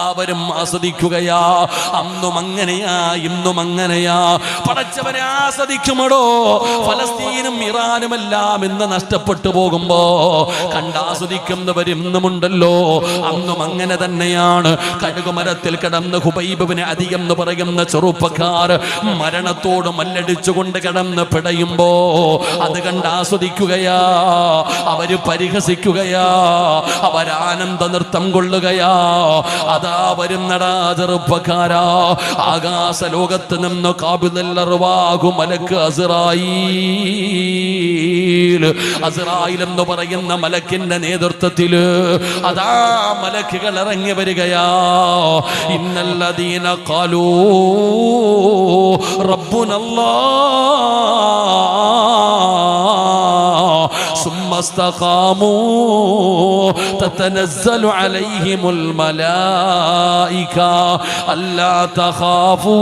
അവരും ആസ്വദിക്കുകയാ. അന്നും അങ്ങനെയാ, ഇന്നും അങ്ങനെയാ. പടച്ചവനെ ആസ്വദിക്കുമടോ. ഫലസ്തീനും ഇറാനും എല്ലാം ഇന്ന് നഷ്ടപ്പെട്ടു പോകുമ്പോ കണ്ടാസ്വദിക്കുന്നവർ ഇന്നുമുണ്ടല്ലോ. അന്നും അങ്ങനെ തന്നെയാണ്. കഴുകുമരത്തിൽ കിടന്ന് ഹുബൈബ് ഇബ്നു അദി എന്ന് പറയുന്ന ചെറുപ്പക്കാർ മരണത്തോട് മല്ലടിച്ചുകൊണ്ട് കിടന്ന് പിടയുമ്പോ അത് കണ്ട് ആസ്വദിക്കുകയാ. അവര് പരിഹസിക്കുകയാ, അവരാനന്ദ നൃത്തം കൊള്ളുകയാ. അതാ വരുന്നടാ ചെറുപ്പക്കാരാ, ആകാശ ലോകത്ത് നിന്ന് ഖാബിദുൽ അർവാഹു മലക്ക് അസ്റായീൽ എന്ന് പറയുന്ന മലക്കിന്റെ നേതൃത്വത്തില് അതാ മലക്കുകൾ ഇറങ്ങി വരികയാ. ഇന്നല്ലദീന ഖാലൂ റബ്ബുനല്ലാഹ് സുമ്മ ഇസ്തഖാമൂ തതനസ്സലു അലൈഹിമുൽ മലായിക അല്ലാ തഖാഫൂ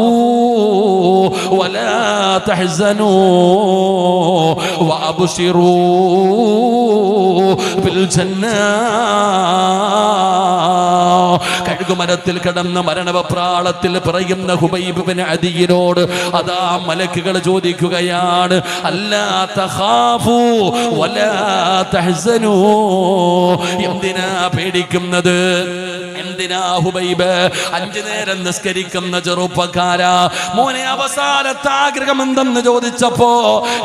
വലാ തഹ്സനൂ വഅബ്ശിറൂ ബിൽ ജന്നാ. കഴുകുമരത്തിൽ കിടന്ന മരണവപ്രാളത്തിൽ പറയുന്ന ഹുബൈബ് ഇബ്നു അദിയിനോട് അതാ മലക്കുകൾ ചോദിക്കുകയാണ്, അല്ലാ തഖാഫൂ വലാ തഹ്സനൂ. എന്തിനാ പേടിക്കുന്നത്? എന്തിനാ ഹുബൈബ്? 5 നേരം നിസ്കരിക്കുന്ന ചെറുപ്പക്കാരാ, മോനെ അവസാനത്തെ ആഗ്രഹം എന്തെന്ന് ചോദിച്ചപ്പോ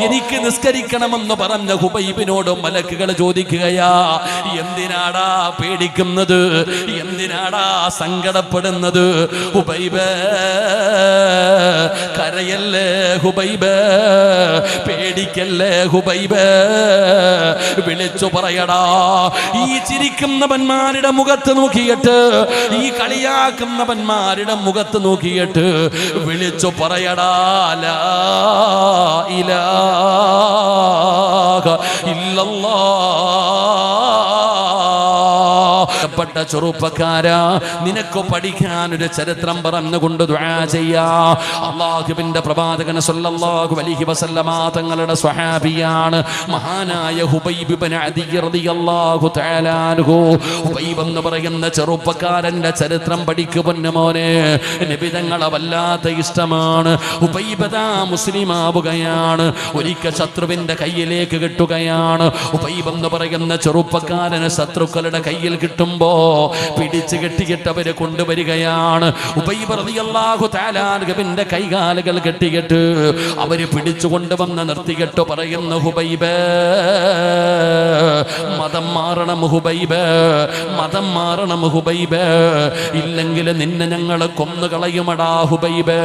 എനിക്ക് നിസ്കരിക്കണമെന്ന് പറഞ്ഞ ഹുബൈബിനോട് മലക്കുകൾ ചോദിക്കുകയാ, എന്തിനാടാ പേടിക്കുന്നത്? എന്തിനാടാ സങ്കടപ്പെടുന്നത്? ഹുബൈബ് കരയല്ലേ ഹുബൈബ്, പേടിക്കല്ലേ ഹുബൈബ്, വിളിച്ചു പറയടാ. ഈ ചിരിക്കുന്നവന്മാരുടെ മുഖത്ത് നോക്കിയിട്ട്, ഈ കളിയാക്കുന്നവന്മാരുടെ മുഖത്ത് നോക്കിയിട്ട് വിളിച്ചു പറയടാ, ലാ ഇലാഹ ഇല്ലല്ലാഹ്. പ്പെട്ട ചെറുപ്പക്കാരാ, നിനക്ക് പഠിക്കാൻ ഒരു ചരിത്രം പറഞ്ഞുകൊണ്ട് ദുആ ചെയ്യാ. അല്ലാഹുവിന്റെ പ്രവാചകൻ സല്ലല്ലാഹു അലൈഹി വസല്ലമ തങ്ങളുടെ സ്വഹാബിയാണ് മഹാനായ ഹുബൈബ് ഇബ്നു അദി റളിയല്ലാഹു തആല അൻഹു. ഹുബൈബ് എന്ന് പറയുന്ന ചെറുപ്പക്കാരന്റെ ചരിത്രം പഠിക്കുമെന്ന് മോനെ, നബി തങ്ങളെ വല്ലാത്ത ഇഷ്ടമാണ്. ഹുബൈബ് ദാ മുസ്ലിമാവുകയാണ്. ഒരിക്കൽ ശത്രുവിന്റെ കയ്യിലേക്ക് കിട്ടുകയാണ്. ഹുബൈബ് എന്ന് പറയുന്ന ചെറുപ്പക്കാരന് ശത്രുക്കളുടെ കയ്യിൽ കിട്ടുമ്പോ പിടിച്ചു കെട്ടിയിട്ട് അവരെ കൊണ്ടുവരികയാണ്. ഹുബൈബ് റളിയല്ലാഹു തആല അൻഹുവിന്റെ കൈകാലുകൾ കെട്ടിയിട്ട് അവര് പിടിച്ചു കൊണ്ടുവന്ന് നിർത്തിയിട്ട് പറയുന്ന, ഹുബൈബ് മതം മാറണം ഹുബൈബ്, മതം മാറണം ഹുബൈബ്, ഇല്ലെങ്കിൽ നിന്നെ ഞങ്ങൾ കൊന്നുകളയുമടാ ഹുബൈബ്.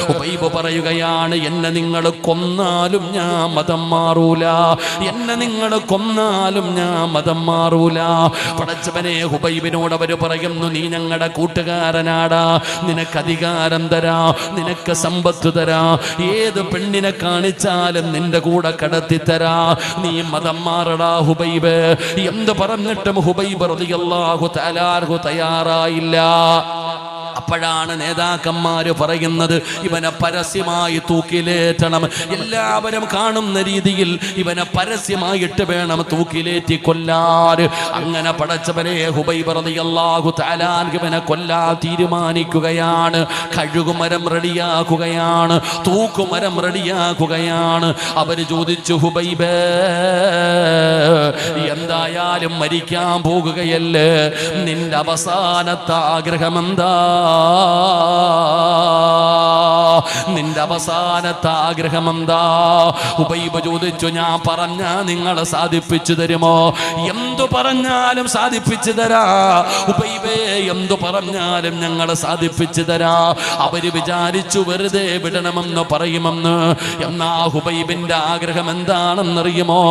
ഹുബൈബ് പറയുകയാണ്, എന്നെ നിങ്ങൾ കൊന്നാലും ഞാൻ മതം മാറൂല, എന്നെ നിങ്ങൾ കൊന്നാലും ഞാൻ മതം മാറൂല. പടച്ചവനെ, ഹുബൈബിനോട് അവര് പറയുന്നു, നീ ഞങ്ങളുടെ കൂട്ടുകാരനാടാ, നിനക്ക് അധികാരം തരാ, നിനക്ക് സമ്പത്ത് തരാ, ഏത് പെണ്ണിനെ കാണിച്ചാലും നിന്റെ കൂടെ കടത്തി തരാ, നീ മതം മാറടാ ഹുബൈബ്. എന്ത് പറഞ്ഞിട്ടും ഹുബൈബ് റളിയല്ലാഹു തആല അൻഹു തയ്യാറായില്ല. അപ്പോഴാണ് നേതാക്കന്മാര് പറയുന്നത്, ഇവനെ പരസ്യമായി തൂക്കിലേറ്റണം, എല്ലാവരും കാണുന്ന രീതിയിൽ ഇവനെ പരസ്യമായിട്ട് വേണം തൂക്കിലേറ്റി കൊല്ലാൻ. അങ്ങനെ പടച്ചവനെ, ഹുബൈബ് റളിയല്ലാഹു തആല അൻഹു ഇവനെ കൊല്ലാൻ തീരുമാനിക്കുകയാണ്. കഴുകുമരം റെഡിയാക്കുകയാണ്, തൂക്കുമരം റെഡിയാക്കുകയാണ്. അവര് ചോദിച്ചു, ഹുബൈബ് എന്തായാലും മരിക്കാൻ പോകുകയല്ലേ, നിന്റെ അവസാനത്തെ ആഗ്രഹം എന്താ? നിന്റെ അവസാനത്തെ ആഗ്രഹം എന്താ? ഹുബൈബ് ചോദിച്ചു, ഞാൻ പറഞ്ഞ നിങ്ങൾ സാധിപ്പിച്ചു തരുമോ? എന്തു പറഞ്ഞാലും സാധിപ്പിച്ചു തരാ ഹുബൈബേ, എന്തു പറഞ്ഞാലും ഞങ്ങൾ സാധിപ്പിച്ചു തരാ. അവര് വിചാരിച്ചു വെറുതെ വിടണമെന്ന് പറയുമെന്ന്. എന്നാ ഹുബൈബിന്റെ ആഗ്രഹം എന്താണെന്നറിയുമോ?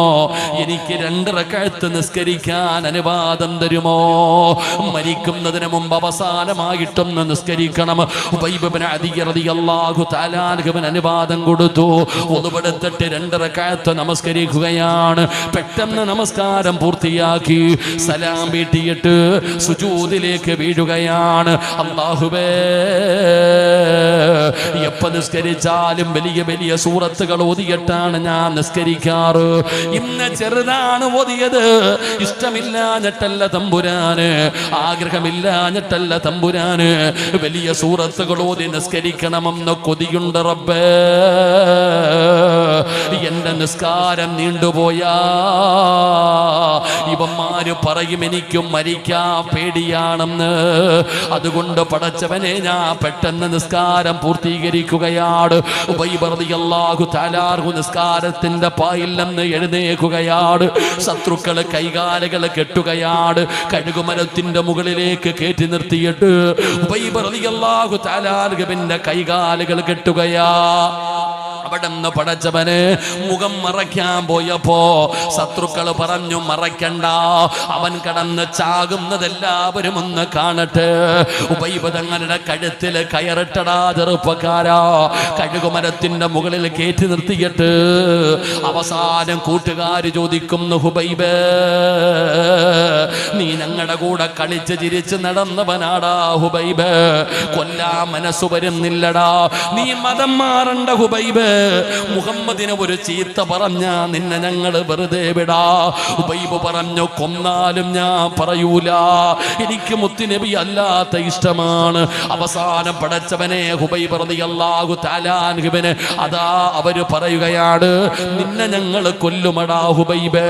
എനിക്ക് 2 റക്അത്ത് നിസ്കരിക്കാൻ അനുവാദം തരുമോ? മരിക്കുന്നതിന് മുമ്പ് അവസാനമായിട്ടൊന്ന് നിസ്കരിക്കണം. ഹുബൈബ് ഇബ്നു അദി റളിയല്ലാഹു തആല അൻഹുവിന് അനുവാദം കൊടുത്തു. ഒന്നുപെടുത്തിട്ട് 2 റക്അത്ത് നമസ്കരിക്കുകയാണ്. പെട്ടെന്ന് നമസ്കാരം പൂർത്തിയാക്കി പൂർത്തിയാക്കി സലാം വീട്ടിയിട്ട് സുജൂദിലേക്ക് വീഴുകയാണ്. അല്ലാഹുവേ, എപ്പോ നിസ്കരിച്ചാലും വലിയ വലിയ സൂറത്തുകൾ ഓതിയിട്ടാണ് ഞാൻ നിസ്കരിക്കാറ്. ഇന്ന് ചെറുതാണ് ഓതിയത്. ഇഷ്ടമില്ലാഞ്ഞിട്ടല്ല തമ്പുരാന്, ആഗ്രഹമില്ലാഞ്ഞിട്ടല്ല തമ്പുരാന്, വലിയ സൂറത്തുകൾ ഓതി നിസ്കരിക്കണമെന്ന് കൊതിയുണ്ട് റബ്ബേ. എന്റെ നിസ്കാരം നീണ്ടുപോയാ ഇവന്മാര് പറയും എനിക്കും മരിക്കാൻ പേടിയാണെന്ന്. അതുകൊണ്ട് പടച്ചവനെ ഞാൻ പെട്ടെന്ന് നിസ്കാരം പൂർത്തീകരിക്കുകയാണ്. ഉബൈബ് റളിയല്ലാഹു തആല നിസ്കാരത്തിന്റെ പായിൽ നിന്ന് എഴുന്നേൽക്കുകയാണ്. ശത്രുക്കള് കൈകാലുകൾ കെട്ടുകയാണ്. കഴുകുമരത്തിന്റെ മുകളിലേക്ക് കയറ്റി നിർത്തിയിട്ട് ഉബൈബ് റളിയല്ലാഹു തആല കൈകാലുകൾ കെട്ടുകയാ. അവിടെന്ന് പടച്ചവന് മുഖം മറയ്ക്കാൻ പോയപ്പോ ശത്രുക്കള് പറഞ്ഞു മറയ്ക്കണ്ട, അവൻ കടന്ന് ചാകുന്നതെല്ലാവരും ഒന്ന് കാണട്ടെ. ഉബൈബ് തങ്ങളുടെ കഴുത്തില് കയറിട്ടടാ ചെറുപ്പക്കാരാ. കഴുകുമരത്തിന്റെ മുകളിൽ കയറ്റി നിർത്തിയിട്ട് അവസാനം കൂട്ടുകാര് ചോദിക്കുന്നു, ഹുബൈബ് നീ ഞങ്ങളുടെ കൂടെ കളിച്ച് ചിരിച്ച് നടന്നവനാടാ ഹുബൈബ്, കൊല്ലാ മനസ്സു വരുന്നില്ലടാ, നീ മതം മാറണ്ട ഹുബൈബ്, മുഹമ്മദിനെ ഒരു ചീത്ത പറഞ്ഞ നിന്നെ ഞങ്ങൾ വെറുതെ വിടാ. ഉബൈബ് പറഞ്ഞു, കൊന്നാലും ഞാൻ പറയൂല, എനിക്ക് മുത്തുനബി അല്ലാത്ത ഇഷ്ടമാണ്. അവസാനം പടച്ചവനെ ഹുബൈബ് റളിയല്ലാഹു തആല അൻഹുവിനെ അതാ അവര് പറയുകയാണ്, നിന്നെ ഞങ്ങൾ കൊല്ലുമടാ ഹുബൈബ്.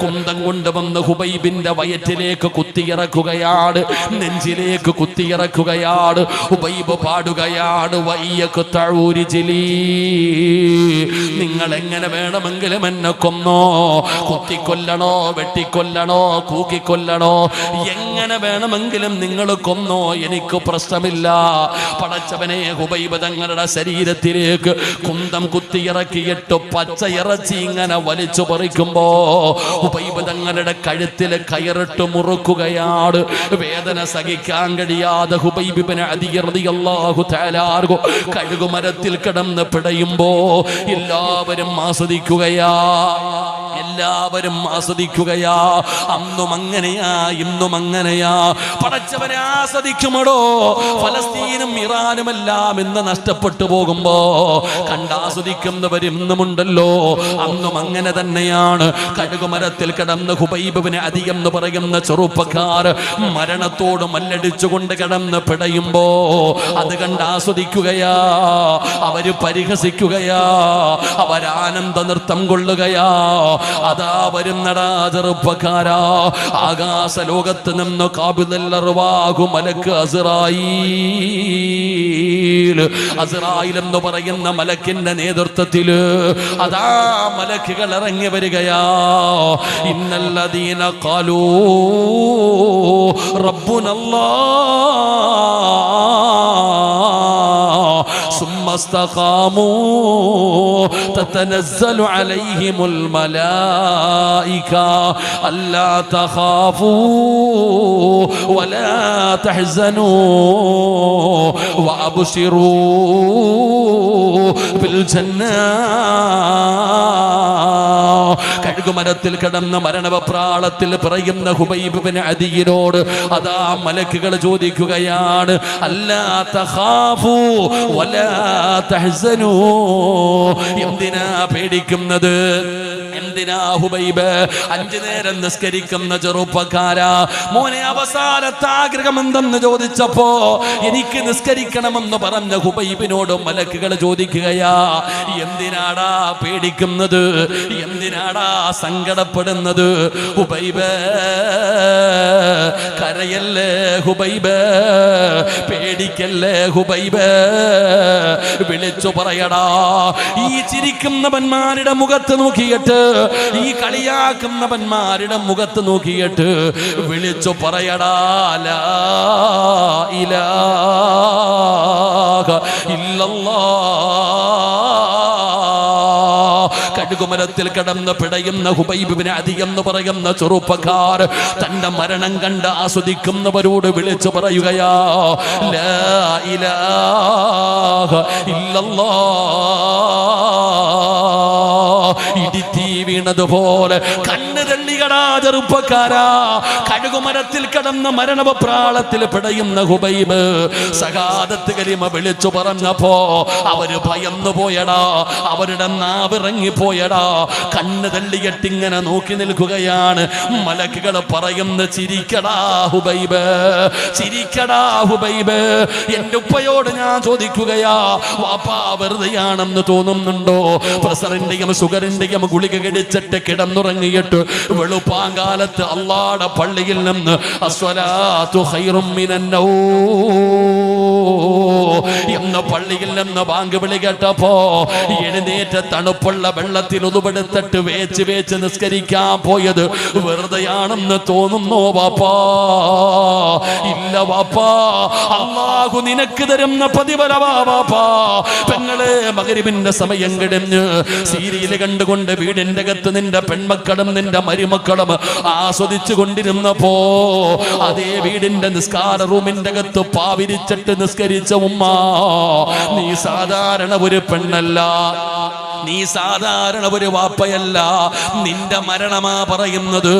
കുന്തം കൊണ്ടുവന്ന് ഹുബൈബിന്റെ വയറ്റിലേക്ക് കുത്തിയിറക്കുകയാണ്, നെഞ്ചിലേക്ക് കുത്തിയിറക്കുകയാണ്. ഹുബൈബ് പാടുകയാണ്, വയ്യക്ക് തഴൂരിജിലീ, നിങ്ങൾ എങ്ങനെ വേണമെങ്കിലും എന്നെ കൊന്നോ, കുത്തിക്കൊല്ലണോ, വെട്ടിക്കൊല്ലണോ, കൂക്കിക്കൊല്ലണോ, എങ്ങനെ വേണമെങ്കിലും നിങ്ങൾ കൊന്നോ, എനിക്ക് പ്രശ്നമില്ല. പടച്ചവനെ ഹുബൈബ് തങ്ങളുടെ ശരീരത്തിലേക്ക് കുന്തം കുത്തിയിറക്കിയിട്ട് പച്ചയിറച്ചി ഇങ്ങനെ വലിച്ചു പറിക്കുമ്പോ ഹുബൈബ് തങ്ങളുടെ കഴുത്തില് കയറിട്ട് മുറുക്കുകയാണ്. വേദന സഹിക്കാൻ കഴിയാതെ ഹുബൈബ് ഇബ്നു അദി റളിയല്ലാഹു തആല കഴുകുമരത്തിൽ കിടന്ന് പിടയുമ്പോ എല്ലാവരും ആസ്വദിക്കുകയാ, എല്ലാവരും ആസ്വദിക്കുകയാ. അന്നും അങ്ങനെയാ, ഇന്നും അങ്ങനെയാ. പടച്ചവനെ ആസ്വദിക്കുമടോ. ഫലസ്തീനും ഇറാനും എല്ലാം ഇന്ന് നഷ്ടപ്പെട്ടു പോകുമ്പോ കണ്ടാസ്വദിക്കുന്നവർ ഇന്നുമുണ്ടല്ലോ. അന്നും അങ്ങനെ തന്നെയാണ്. കഴുകുമരത്തിൽ കിടന്ന് ഹുബൈബ് ഇബ്നു അദി എന്ന് പറയുന്ന ചെറുപ്പക്കാർ മരണത്തോട് മല്ലടിച്ചുകൊണ്ട് കിടന്ന് പിടയുമ്പോ അത് കണ്ട് ആസ്വദിക്കുകയാ, അവര് പരിഹസിക്കുകയാ, അവരാനന്ദ നൃത്തം കൊള്ളുകയാ. അതാ വരുന്നടാ ചെറുപ്പക്കാരാ, ആകാശ ലോകത്ത് നിന്ന് ഖാബിദുൽ അർവാഹു മലക്ക് അസ്റായീൽ എന്ന് പറയുന്ന മലക്കിന്റെ നേതൃത്വത്തില് അതാ മലക്കുകൾ ഇറങ്ങി വരികയാ. ഇന്നല്ലദീന ഖാലൂ റബ്ബുനല്ലാഹ് സുമ്മ ഇസ്തഖാമൂ തതനസ്സലു അലൈഹിമുൽ മലായിക അല്ലാ തഖാഫൂ വലാ തഹ്സനൂ വഅബ്ശിറൂ ബിൽ ജന്നാ. കഴുകുമരത്തിൽ കിടന്ന മരണവപ്രാളത്തിൽ പറയുന്ന ഹുബൈബ് ഇബ്നു അദിയിനോട് അതാ മലക്കുകൾ ചോദിക്കുകയാണ്, അല്ലാ തഖാഫൂ വലാ തഹ്സനൂ, എന്തിനാ പേടിക്കുന്നത്, എന്തിനാ ഹുബൈബ്? 5 നേരം നിസ്കരിക്കുന്ന ചെറുപ്പക്കാരാ, മോനെ അവസാനത്തെ ആഗ്രഹം എന്തെന്ന് ചോദിച്ചപ്പോ എനിക്ക് നിസ്കരിക്കണമെന്ന് പറഞ്ഞ ഹുബൈബിനോട് മലക്കുകൾ ചോദിക്കുകയാ, എന്തിനാടാ പേടിക്കുന്നത്, എന്തിനാടാ സങ്കടപ്പെടുന്നത്? ഹുബൈബ് കരയല്ലേ ഹുബൈബ്, പേടിക്കല്ലേ ഹുബൈബ്, വിളിച്ചു പറയടാ. ഈ ചിരിക്കുന്നവന്മാരുടെ മുഖത്ത് നോക്കിയിട്ട്, ഈ കളിയാക്കുന്നവന്മാരുടെ മുഖത്ത് നോക്കിയിട്ട് വിളിച്ചു പറയടാ, ലാ ഇലാഹ ഇല്ലല്ലാഹ്. കഴുകുമരത്തിൽ കിടന്ന് പിടയുന്ന ഹുബൈബ് ഇബ്നു അദി എന്ന് പറയുന്ന ചെറുപ്പക്കാർ തന്റെ മരണം കണ്ട് ആസ്വദിക്കുന്നവരോട് വിളിച്ചു പറയുകയാ, ലാ ഇലാഹ ഇല്ലല്ലാഹ്. ഇടിത്തീ വീണതുപോലെ കണ്ണ് തള്ളികടാ ചെറുപ്പക്കാരാ. കഴുകുമരത്തിൽ കിടന്ന മരണപ്രാളത്തിൽ പിടയുന്ന ഹുബൈബ് സഹാദത്ത് കലിമ വിളിച്ചു പറഞ്ഞപ്പോ അവര് ഭയന്നു പോയടാ. അവരുടെ നാവിറങ്ങിപ്പോയടാ. കണ്ണ് തള്ളിയിട്ടിങ്ങനെ നോക്കി നിൽക്കുകയാണ്. മലക്കുകൾ പറയുന്നു, ചിരിക്കടാ ഹുബൈബ്, ചിരിക്കടാ ഹുബൈബ്. എന്റെ ഉപ്പയോട് ഞാൻ ചോദിക്കുകയാ, വാപ്പാ വെറുതെയാണെന്ന് തോന്നുന്നുണ്ടോ? പ്രഷറിന്റെയും ഷുഗറിന്റെയും ഗുളിക കടിച്ചിട്ട് കിടന്നുറങ്ങിയിട്ട് വെളുപ്പാങ്കാലത്ത് അള്ളാടെ പള്ളിയിൽ നിന്ന് അസ്വലാത്തു ഖൈറും മിനൻ നൗം എന്ന പള്ളിയിൽ നിന്ന് ബാങ്ക് വിളി കേട്ടപ്പോ എഴുന്നേറ്റ തണുപ്പുള്ള വെള്ളത്തിൽ ഉതുപെടുത്തിട്ട് വേച്ച് വേച്ച് നിസ്കരിക്കാൻ പോയത് വെറുതെയാണെന്ന് തോന്നുന്നോ വാപ്പാ? ഇല്ല വാപ്പാ, അല്ലാഹു നിനക്ക് തരുന്ന പ്രതിഫലമാ വാപ്പാ. പെങ്ങളെ, മഗ്‌രിബിന്റെ സമയം കിടന്ന് സീരിയൽ കണ്ടുകൊണ്ട് വീടിന്റെ അകത്ത് നിന്റെ പെൺമക്കളും നിന്റെ മരുമക്കളും ആസ്വദിച്ചു കൊണ്ടിരുന്നപ്പോ അതേ വീടിന്റെ നിസ്കാര റൂമിന്റെ അകത്ത് പാവിരിച്ചിട്ട് നിസ്കരിച്ച ഉമ്മ, നീ സാധാരണ ഒരു പെണ്ണല്ല, നീ സാധാരണ ഒരു വാപ്പയല്ല. നിന്റെ മരണമാ പറയുന്നത്.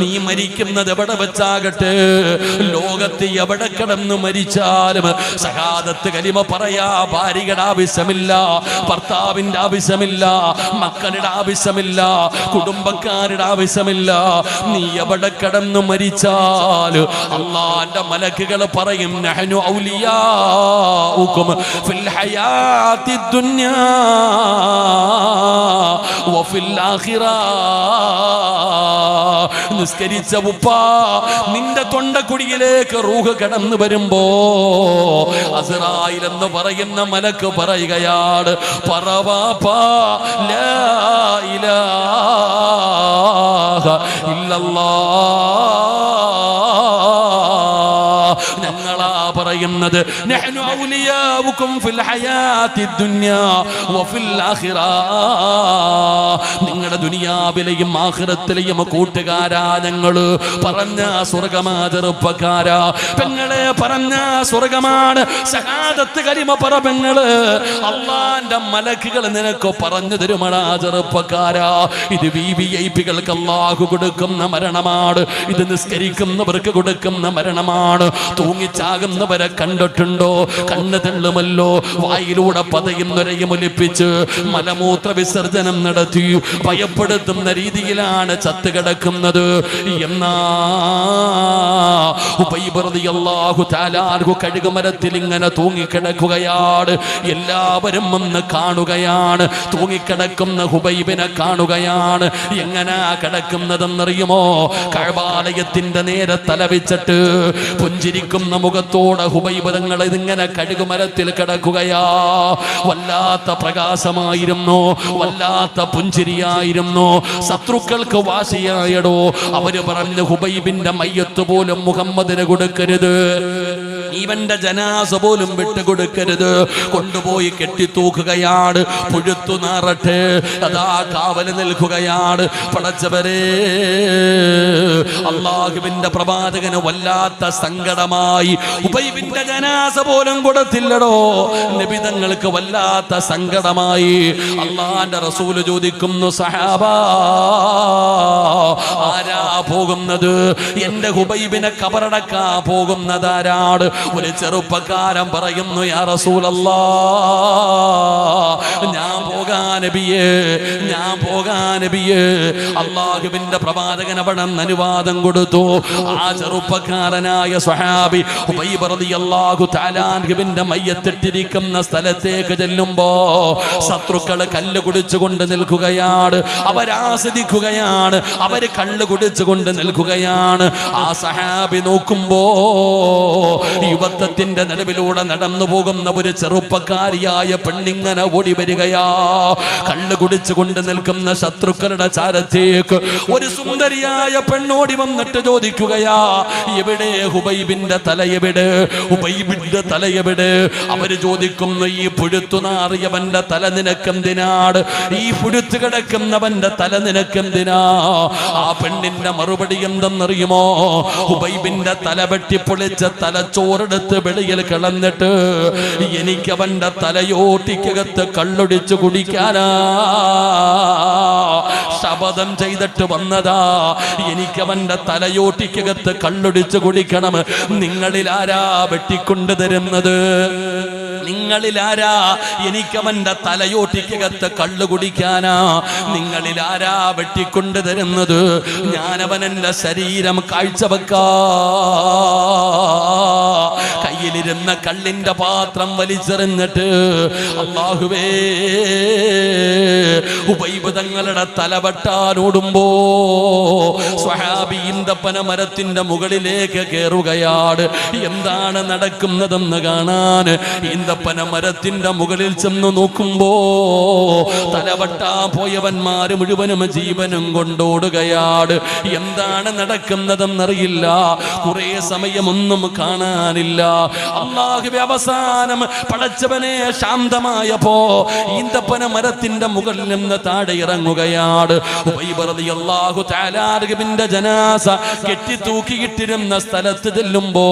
നീ മരിക്കുന്നത് എവിടെ വെച്ചാകട്ടെ, ലോകത്ത് എവിടെ കിടന്ന് മരിച്ചാലും ശഹാദത്ത് കലിമ പറയാ ഭാര്യയുടെ ആവശ്യമില്ല, ഭർത്താവിന്റെ ആവശ്യമില്ല, മക്കളുടെ ആവശ്യമില്ല, കുടുംബക്കാരുടെ ആവശ്യമില്ല. നീ എവിടെ കിടന്ന് മരിച്ചാൽ അല്ലാഹുവിന്റെ മലക്കുകൾ പറയും, നഹ്നു ഔലിയാഉകും ഫിൽ ഹയാത്തി ദുനിയാ വഫിൽ ആഖിറ. നിസ്കരിച്ച ഉപ്പ, നിന്റെ തൊണ്ടക്കുടിയിലേക്ക് റൂഹ് കടന്നു വരുമ്പോ അസ്റായിൽ എന്ന് പറയുന്ന മലക്ക് പറയുകയാണ്, പറവാപ്പാ ലാ ഇലാഹ ഇല്ലല്ലാഹ്. ഞങ്ങളാ പറയുന്നത്, നഹ്നു ഔലിയാഉകും ഫിൽ ഹയാത്തി ദുനിയാ വഫിൽ ആഖിറ. നിങ്ങളുടെ ദുനിയാവിലെയും ആഖിറത്തിലെയും കൂട്ടുകാരാ ഞങ്ങള്. പറഞ്ഞ സ്വർഗമാ ചെറുപ്പക്കാരാ. പെങ്ങളെ, പറഞ്ഞ സ്വർഗമാണ്. ശഹാദത്ത് കലിമ പറ പെങ്ങള്. അള്ളാന്റെ മലക്കുകൾ നിനക്ക് പറഞ്ഞു തരുമടാ ചെറുപ്പക്കാരാ. ഇത് വിവിഐപികൾക്ക് അല്ലാഹു കൊടുക്കുന്ന മരണമാണ്. ഇത് നിസ്കരിക്കുന്നവർക്ക് കൊടുക്കുന്ന മരണമാണ്. തൂങ്ങിച്ചാകുന്നവരെ കണ്ടിട്ടുണ്ടോ? കണ്ണ് തെള്ളുമല്ലോ. വായിലൂടെ പതയും നുരയും ഒലിപ്പിച്ച് മലമൂത്ര വിസർജനം നടത്തി ഭയപ്പെടുത്തുന്ന രീതിയിലാണ് ചത്ത് കിടക്കുന്നത്. എന്നാ ഉബൈബ് റളിയല്ലാഹു തആല അൻഹു കഴുകുമരത്തിൽ ഇങ്ങനെ തൂങ്ങിക്കിടക്കുകയാണ്. എല്ലാവരും ഒന്ന് കാണുകയാണ്. തൂങ്ങിക്കിടക്കുന്ന ഹുബൈബിനെ കാണുകയാണ്. എങ്ങനാ കിടക്കുന്നതെന്നറിയുമോ? കഅബാലയത്തിന്റെ നേരെ തലവെച്ചിട്ട് പുഞ്ചിരിക്കുന്ന മുഖത്തോടെ ഹുബൈബ് തങ്ങൾ ഇതിങ്ങനെ കഴുകുമരത്തിൽ കിടക്കുകയാ. വല്ലാത്ത പ്രകാശമായിരുന്നു, വല്ലാത്ത പുഞ്ചിരിയായിരുന്നു. ശത്രുക്കൾക്ക് വാശിയായടോ. അവര് പറഞ്ഞു, ഹുബൈബിന്റെ മയ്യത്ത് പോലും മുഹമ്മദിന് കൊടുക്കരുത്, ഇവന്റെ ജനാസ പോലും വിട്ടുകൊടുക്കരുത്. കൊണ്ടുപോയി കെട്ടിത്തൂക്കുകയാണ്. പുഴുത്തു നാറട്ടെ. അതാ കാവല് നിൽക്കുകയാണ്. പടച്ചവരെ, അല്ലാഹുവിന്റെ പ്രവാചകന് വല്ലാത്ത സങ്കടമായി. ഉബൈബിന്റെ ജനാസ പോലും കൊടുത്തില്ലടോ. നബി തങ്ങൾക്ക് വല്ലാത്ത സങ്കടമായി. അല്ലാഹുവിന്റെ റസൂൽ ചോദിക്കുന്നു, സഹാബാ, ആരാ പോകുന്നത്? എന്റെ ഹുബൈബിനെ ഖബറടക്കാൻ പോകുന്നതാരാണ്? ഒരു ചെറുപ്പക്കാരൻ പറയുന്നു, യാ റസൂലല്ലാഹ്, ഞാൻ പോകാൻ നബിയേ, ഞാൻ പോകാൻ നബിയേ. അല്ലാഹുവിന്റെ പ്രവാചകൻ അവിടെ അനുവാദം കൊടുത്തു. ആ ചെറുപ്പക്കാരനായ സ്വഹാബി ഉബൈബ് റളിയല്ലാഹു തആല അൻഹുവിന്റെ മയ്യത്തിട്ടിരിക്കുന്ന സ്ഥലത്തേക്ക് ചെല്ലുമ്പോ ശത്രുക്കള് കല്ല് കുടിച്ചുകൊണ്ട് നിൽക്കുകയാണ്. അവരാസ്വദിക്കുകയാണ്. അവര് കല്ല് കുടിച്ചുകൊണ്ട് നിൽക്കുകയാണ്. ആ സഹാബി നോക്കുമ്പോ യുവത്വത്തിന്റെ നടുവിലൂടെ നടന്നു പോകുന്ന ഒരു ചെറുപ്പക്കാരിയായ പെണ്ണിങ്ങനെ ഓടി വരികയാ. കല്ല് കുടിച്ചുകൊണ്ട് നിൽക്കുന്ന ശത്രുക്കളുടെ ചാരത്തേക്ക് ഒരു സുന്ദരിയായ പെണ്ണോടി വന്നിട്ട് ചോദിക്കുകയാ, എവിടെ ഹുബൈബിന്റെ തല? എവിടെ ഹുബൈബിന്റെ തല? എവിടെ? അവര് ചോദിക്കുന്നു, ഈ പുഴുത്തു നാറിയവന്റെ തല നിനക്കെന്തിനാണ്? ഈ പുഴുത്തു കിടക്കുന്നവന്റെ തല നിനക്കെന്തിനാ? ആ പെണ്ണിന്റെ മറുപടി എന്തെന്നറിയുമോ? ഹുബൈബിന്റെ തല വെട്ടിപ്പൊളിച്ച തലച്ചോറെടുത്ത് വെളിയിൽ കളഞ്ഞിട്ട് എനിക്ക് അവന്റെ തലയോട്ടിക്കകത്ത് കള്ളൊടിച്ചു കുടിക്കാനാ. ശപഥം ചെയ്തിട്ട് വന്നതാ, എനിക്കവന്റെ തലയോട്ടിക്കകത്ത് കള്ളൊടിച്ച് കുടിക്കണം. നിങ്ങളിൽ ആരാ വെട്ടിക്കൊണ്ട് തരുന്നത്? നിങ്ങളിൽ ആരാ എനിക്കവന്റെ തലയോട്ടിക്കകത്ത് കള്ളു കുടിക്കാനാ? നിങ്ങളിൽ ആരാ വെട്ടിക്കൊണ്ട് തരുന്നത്? ഞാനവനെന്റെ ശരീരം കാഴ്ചവെക്കാ. കയ്യിലിരുന്ന കള്ളിന്റെ പാത്രം വലിച്ചെറിഞ്ഞിട്ട് അല്ലാഹുവേ, ഉബൈബ് തങ്ങളുടെ തലവെട്ടാനോടുമ്പോ സ്വഹാബി ഈന്തപ്പന മരത്തിന്റെ മുകളിലേക്ക് കയറുകയാണ്. എന്താണ് നടക്കുന്നതെന്ന് കാണാൻ ഈന്തപ്പന മരത്തിന്റെ മുകളിൽ ചെന്ന് നോക്കുമ്പോ തലവെട്ടാൻ പോയവന്മാര് മുഴുവനും ജീവനും കൊണ്ടോടുകയാണ്. എന്താണ് നടക്കുന്നതെന്നറിയില്ല. കുറെ സമയമൊന്നും കാണാനില്ല. അല്ലാഹുവേ, അവസാനം പടച്ചവനെ ശാന്തമായപ്പോ ഈന്തപ്പന മരത്തിന്റെ മുകളിൽ നിന്ന് താഴെ ഇറങ്ങുകയാണ്. ഉബൈബ് റളിയല്ലാഹു തആല അൻഹുവിന്റെ ജനാസ കെട്ടി തൂക്കിയിട്ടിരുന്ന സ്ഥലത്ത് ചെല്ലുമ്പോ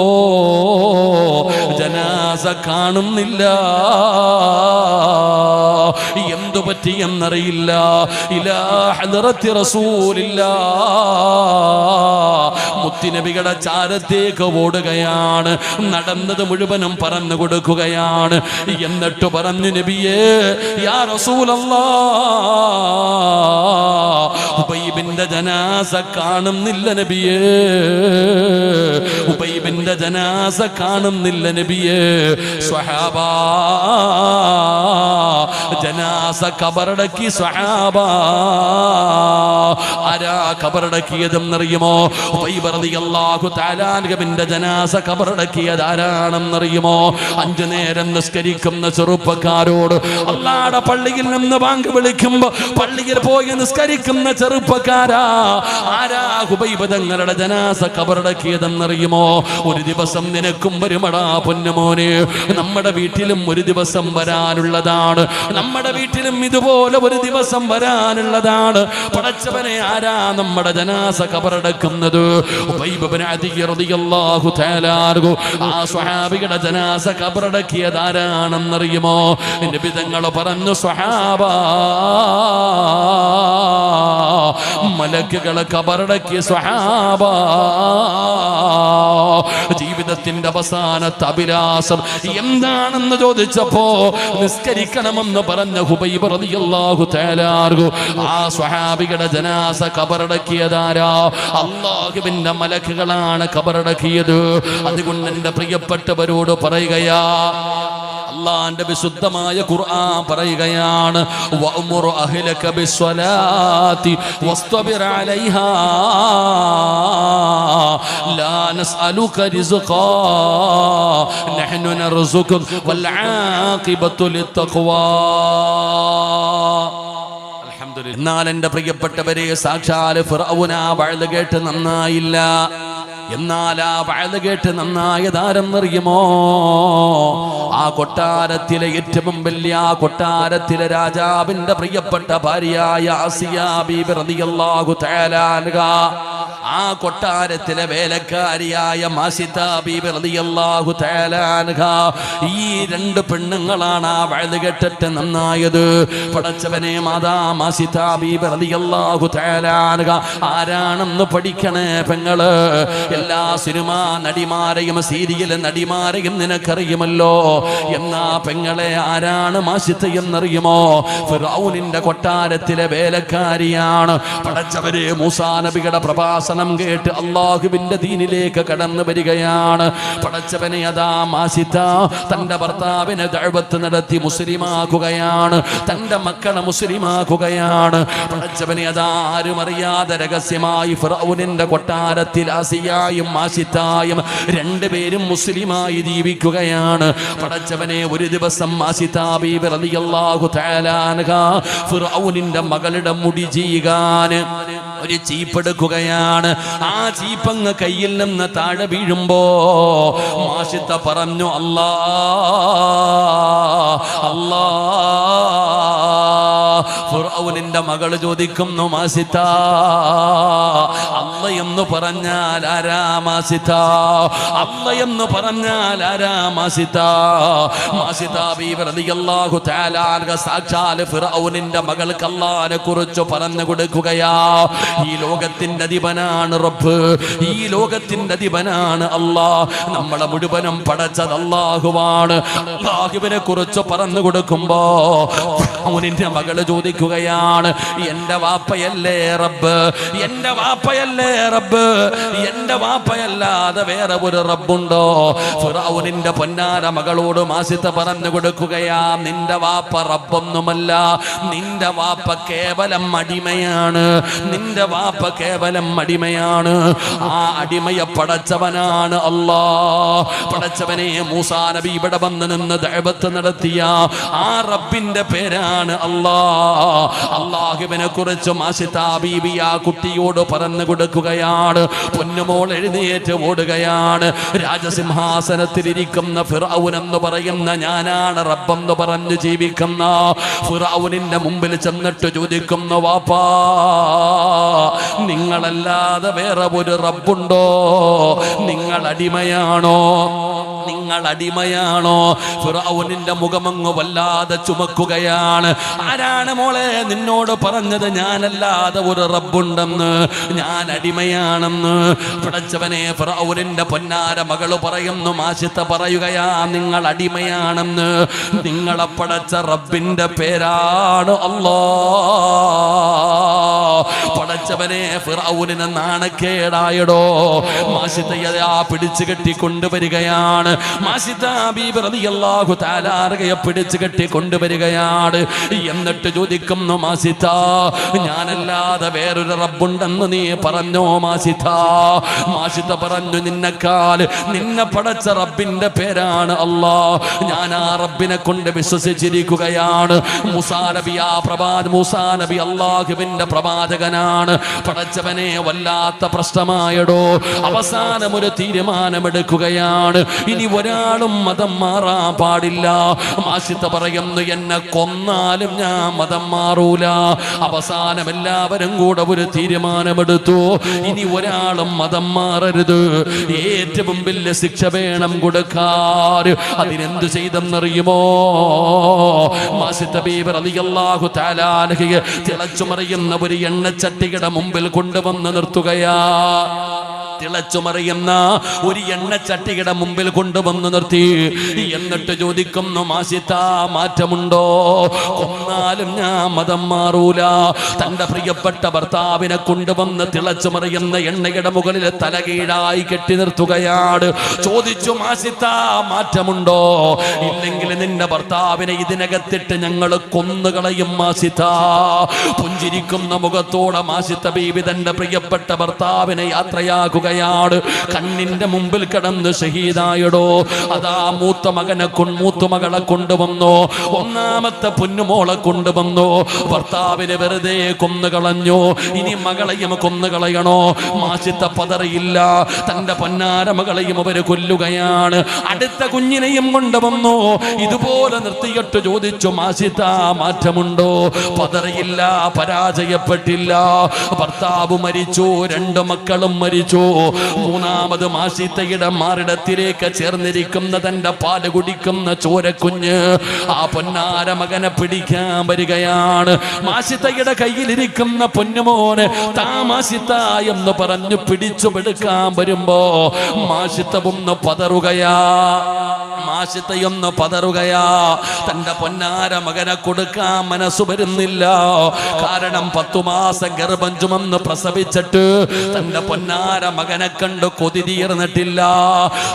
ജനാസ കാണുന്നില്ല. എന്തു പറ്റിയെന്നറിയില്ല. ഇലാ ഹദ്റത്തി റസൂലില്ലാ, മുത്തുനബിയുടെ ചാരത്തേക്ക് ഓടുകയാണ്. നടന്നത് മുഴുവനും പറഞ്ഞു കൊടുക്കുകയാണ്. എന്നിട്ട് പറഞ്ഞു, നബിയേ, യാ റസൂലല്ലാഹ്, ഉബൈബിന്റെ ജനാസ കാണുന്നില്ല നബിയേ, ഉബൈബിന്റെ ജനാസ കാണുന്നില്ല നബിയേ. സ്വഹാബാ, ജനാസ കബറടക്കി. സ്വഹാബാ, ആരാ കബറടക്കിയതെന്നറിയുമോ? ഉബൈബ് റളിയല്ലാഹു തആല അൻഹുവിന്റെ ജനാസ കബറടക്കിയത് ആരാണെന്നറിയുമോ? 5 നേരം നിസ്കരിക്കുന്ന ചെറുപ്പക്കാരോട് അല്ലാഹുവിന്റെ പള്ളിയിൽ നിന്ന് ബാങ്ക് വിളിക്കുമ്പോ പള്ളിയിൽ പോയി നിസ്കരിക്കുന്ന ചെറുപ്പക്കാരാ, ആരാ ഉബൈബ് തങ്ങളുടെ ജനാസ കബറടക്കിയതെന്നറിയുമോ? ഒരു ദിവസം നിനക്കും വരുമടാ പൊന്നുമോനെ. നമ്മുടെ വീട്ടിലും ഒരു ദിവസം വരാനുള്ളതാണ്. നമ്മുടെ വീട്ടിലും ഇതുപോലെ ഒരു ദിവസം വരാനുള്ളതാണ്. പടച്ചവനെ, ആരാ നമ്മുടെ ജനാസ കബറടക്കുന്നത്? ഉബൈബ് ഇബ്നു അദി റളിയല്ലാഹു തആല അൻഹു ആ സ്വഹാബിയുടെ ജനാസ കബറടക്കിയത് ആരാണെന്നറിയുമോ? നബി തങ്ങൾ പറഞ്ഞു, സ്വഹാബാ, മലക്കുകളെ കബറടക്കിയ സ്വഹാബാ. ജീവിതത്തിന്റെ അവസാനത്തെ അഭിലാഷം എന്താണെന്ന് ചോദിച്ചപ്പോ നിസ്കരിക്കണമെന്ന് പറഞ്ഞ ഉബൈബ് റളിയല്ലാഹു തആല അൻഹു ആ സ്വഹാബിയുടെ ജനാസ കബറടക്കിയതാരാ? അല്ലാഹുവിന്റെ മലക്കുകളാണ് കബറടക്കിയത്. അതുകൊണ്ട് എന്റെ പ്രിയപ്പെട്ടവരോട് പറയുകയാ, അല്ലാഹുവിന്റെ വിശുദ്ധമായ ഖുർആൻ പറയുകയാണ്, വഅ്മുർ അഹ്ലക ബിസ്സലാത്തി വസ്തബിർ അലൈഹാ ലാ നസ്അലുക റിസ്ഖാ നഹ്നു നർസുകുക വൽ ആഖിബത്തു ലിത്തഖ്വാ. എന്നാൽ എന്റെ പ്രിയപ്പെട്ടവരെ, സാക്ഷാൽ ഫിർഔന വഅദ് കേട്ട് നന്നായില്ല. എന്നാൽ ആ വഅദ് കേട്ട് നന്നായതാരെന്നറിയുമോ? ആ കൊട്ടാരത്തിലെ ഏറ്റവും വലിയ, ആ കൊട്ടാരത്തിലെ രാജാവിന്റെ പ്രിയപ്പെട്ട ഭാര്യയായ ആസിയ ബീബി റളിയല്ലാഹു തആല അൻഹാ, ആ കൊട്ടാരത്തിലെ വേലക്കാരിയായ മാസിത ബീബി റളിയല്ലാഹു തആല അൻഹാ, ഈ 2 പെണ്ണുങ്ങളാണ് ആ വഅദ് കേട്ടിട്ട് നന്നായത്. പടച്ചവനെ, മാതാ മാസിത ബീബി റളിയല്ലാഹു തആല അൻഹാ ആരാണെന്ന് പഠിക്കണേ പെങ്ങള്. എല്ലാ സിനിമാ നടിമാരെയും സീരിയൽ നടിമാരെയും നിനക്കറിയുമല്ലോ. എന്നാ പെങ്ങളെ, ആരാണ് മാസിത എന്നറിയുമോ? ഫിർഔനിന്റെ കൊട്ടാരത്തിലെ വേലക്കാരിയാണ്. പടച്ചവരെ, മൂസാ നബിയുടെ പ്രഭാഷണം കേട്ട് അല്ലാഹുവിന്റെ ദീനിലേക്ക് കടന്നു വരികയാണ്. പടച്ചവനെ, അതാ മാസിത തന്റെ ഭർത്താവിനെ ദഅവത്ത് നടത്തി മുസ്ലിമാക്കുകയാണ്. തന്റെ മക്കളെ മുസ്ലിമാക്കുകയാണ്. പടച്ചവനെ, അതാ ആരും അറിയാതെ രഹസ്യമായി ഫിർഔനിന്റെ കൊട്ടാരത്തിൽ ആസിയായും മാസിതായും 2 പേരും മുസ്ലിമായി ജീവിക്കുകയാണ്. പടച്ചവനെ, ഒരു ദിവസം മാസിത ബീബി റളിയല്ലാഹു തആല അൻഹാ ഫിർഔനിന്റെ മകളുടെ മുടി ചീകാൻ ഒരു ചീപ്പെടുക്കുകയാണ്. ആ ചീപ്പങ്ങ് കയ്യിൽ നിന്ന് താഴെ വീഴുമ്പോ മാസിത പറഞ്ഞു, അല്ലാ അല്ലാ. ഫിർഔനിന്റെ മകൾ ചോദിക്കുന്നു, മാസിത, അല്ല എന്ന് പറഞ്ഞാൽ ആരാ മാസിത? അല്ല എന്ന് പറഞ്ഞാൽ ആരാ മാസിത? മാസിത ബീവി റളിയല്ലാഹു തആല അൻഹ സാക്ഷാൽ ഫിർഔനിന്റെ മകൾക്ക് അല്ലാഹനെ കുറിച്ച് പറഞ്ഞു കൊടുക്കുകയാ. ഈ ലോകത്തിന്റെ അധിപനാണ് റബ്ബ്, ഈ ലോകത്തിന്റെ അധിപനാണ് അല്ലാഹ്. നമ്മളെ മുഴുവനും പടച്ചത് അല്ലാഹുവാണ്. അല്ലാഹുവിനെ കുറിച്ച് പറഞ്ഞു കൊടുക്കുമ്പോ ഫിർഔനിന്റെ മകള് ചോദിക്കുകയാണ്, എന്റെ വാപ്പയല്ലേ റബ്ബ്? എന്റെ വാപ്പയല്ലേ റബ്ബ്? എന്റെ വാപ്പയല്ലാതെ വേറെ ഒരു റബ്ബുണ്ടോ? ഫിർഔനിന്റെ പൊന്നാര മകളോട് മാസിത പറഞ്ഞു കൊടുക്കുകയാ, നിന്റെ വാപ്പ റബ്ബൊന്നുമല്ല, നിന്റെ വാപ്പ കേവലം അടിമയാണ്. നിന്റെ വാപ്പ കേവലം അടിമയാണ്. ആ അടിമയെ പടച്ചവനാണ് അല്ലാഹ്. പടച്ചവനെ മൂസാ നബി ഇവിടെ വന്ന് നിന്ന് ദഅവത്ത് നടത്തിയ ആ റബ്ബിന്റെ പേരാണ് അല്ലാഹ്. അല്ലാഹുവിനെ കുറിച്ച് മാസിത ബീബി ആ കുട്ടിയോട് പറഞ്ഞു കൊടുക്കുകയാണ്. പൊന്നുമോൾ എഴുന്നേറ്റ് ഓടുകയാണ്. രാജസിംഹാസനത്തിലിരിക്കുന്ന ഫിർഔൻ എന്ന് പറയുന്ന ഞാനാണ് റബ്ബെന്ന് പറഞ്ഞു ജീവിക്കുന്ന ഫിർഔനിന്റെ മുമ്പിൽ ചെന്നിട്ട് ചോദിക്കുന്നു, വാപ്പാ നിങ്ങളല്ലാതെ വേറെ ഒരു റബ്ബുണ്ടോ? നിങ്ങൾ അടിമയാണോ? നിങ്ങൾ അടിമയാണോ? ഫിർഔനിന്റെ മുഖമങ്ങ് വല്ലാതെ ചുമക്കുകയാണ്. ആരാണ് മോളെ നിന്നോട് പറഞ്ഞത് ഞാനല്ലാതെ ഒരു റബ്ബുണ്ടെന്ന്, ഞാൻ അടിമയാണെന്ന്? പടച്ചവനെ, ഫിർഔനിന്റെ പൊന്നാര മകള് പറയുന്നു, മാസിത പറയുകയാ, നിങ്ങൾ അടിമയാണെന്ന്. നിങ്ങളെ പടച്ച റബ്ബിന്റെ പേരാണ് അല്ലാഹ്. പടച്ചവനെ, ഫിർഔനിന് നാണക്കേടായടോ. മാസിതയെ പിടിച്ചു കെട്ടി കൊണ്ടുവരികയാണ്. മാസിത ബീബി റളിയല്ലാഹു തആല അൻഹയെ പിടിച്ചു കെട്ടി കൊണ്ടുവരികയാണ്. എന്നിട്ട് ചോദിക്കുന്നു, മാസിത ഞാനല്ലാതെ വേറൊരു റബ്ബുണ്ടെന്ന് നീ പറഞ്ഞോ മാസിത? മാസിത പറഞ്ഞു, നിന്നെ പടച്ച റബ്ബിന്റെ പേരാണ് അല്ലാഹ്. ഞാൻ ആ റബ്ബിനെ കൊണ്ട് വിശ്വസിച്ചിരിക്കുകയാണ്. മൂസാ നബി അല്ലാഹുവിന്റെ പ്രവാചകനാണ്. പടച്ചവനെ, വല്ലാത്ത പ്രശ്നമായടോ. അവസാനം ഒരു തീരുമാനമെടുക്കുകയാണ്, ഇനി ഒരാളും മതം മാറാൻ പാടില്ല. മാസിത പറയുന്നു, എന്നെ കൊന്നാലും ഞാൻ മതം മാറൂല. അവസാനം എല്ലാവരും കൂടെ ഒരു തീരുമാനമെടുത്തു, ഇനി ഒരാളും മതം മാറരുത്. ഏറ്റവും വലിയ ശിക്ഷ വേണം കൊടുക്കാൻ. അതിനെന്ത് ചെയ്തെന്നറിയുമോ? മാസിത ബീബി റളിയല്ലാഹു തആല അൻഹയെ തിളച്ചു മറിയുന്ന ഒരു എണ്ണച്ചട്ടിയുടെ മുമ്പിൽ കൊണ്ടുവന്ന് നിർത്തുകയാ. തിളച്ചുമറിയുന്ന ഒരു എണ്ണച്ചട്ടിയുടെ മുമ്പിൽ കൊണ്ടുവന്ന് നിർത്തി. എന്നിട്ട് ചോദിക്കുന്നു, മാസിത മാറ്റമുണ്ടോ? കൊന്നാലും ഞാൻ മതം മാറൂല. തന്റെ പ്രിയപ്പെട്ട ഭർത്താവിനെ കൊണ്ടുവന്ന് തിളച്ചുമറിയുന്ന എണ്ണയുടെ മുകളിൽ തലകീഴായി കെട്ടി നിർത്തുകയാണ്. ചോദിച്ചു, മാസിത മാറ്റമുണ്ടോ? ഇല്ലെങ്കിൽ നിന്റെ ഭർത്താവിനെ ഇതിനകത്തിട്ട് ഞങ്ങൾ കൊന്നുകളയും മാസിത. പുഞ്ചിരിക്കുന്ന മുഖത്തോടെ മാസിത ബീബി തന്റെ പ്രിയപ്പെട്ട ഭർത്താവിനെ യാത്രയാക്കുക. കണ്ണിന്റെ മുമ്പിൽ കിടന്ന് ഷഹീദായടോ. അതാ മൂത്ത മകളെ കൊണ്ടുവന്നു, ഒന്നാമത്തെ പൊന്നുമോളെ കൊണ്ടുവന്നു. ഭർത്താവിനെ വെറുതെ കൊന്നുകളഞ്ഞു, ഇനി മകളെയും കൊന്നുകളയണോ? മാസിത പതറിയില്ല. തന്റെ പൊന്നാര മകളെയും അവര് കൊല്ലുകയാണ്. അടുത്ത കുഞ്ഞിനെയും കൊണ്ടുവന്നു. ഇതുപോലെ നിർത്തിയിട്ട് ചോദിച്ചു, മാസിത മാറ്റമുണ്ടോ? പതറിയില്ല, പരാജയപ്പെട്ടില്ല. ഭർത്താവ് മരിച്ചു, 2 മക്കളും മരിച്ചു. മൂന്നാമത് മാസിതയുടെ മാറിടത്തിലേക്ക് ചേർന്നിരിക്കുന്ന തന്റെ പാല് കുടിക്കുന്ന ചോരക്കുഞ്ഞ് ആ പൊന്നാര മകനെ പിടിക്കാൻ വരികയാണ്. മാസിതയുടെ കയ്യിലിരിക്കുന്ന പൊന്നുമോന് താ മാസിത എന്ന് പറഞ്ഞു പിടിച്ചുപെടുക്കാൻ വരുമ്പോ മാസിത ഒന്ന് പതറുകയാ. മാസിതയൊന്ന് പതറുകയാ. തന്റെ പൊന്നാര മകനെ കൊടുക്കാൻ മനസ്സു വരുന്നില്ല. കാരണം 10 മാസം ഗർഭം ചുമന്ന് പ്രസവിച്ചിട്ട് തന്റെ പൊന്നാര മകനെ കണ്ട് കൊതി തീർന്നിട്ടില്ല.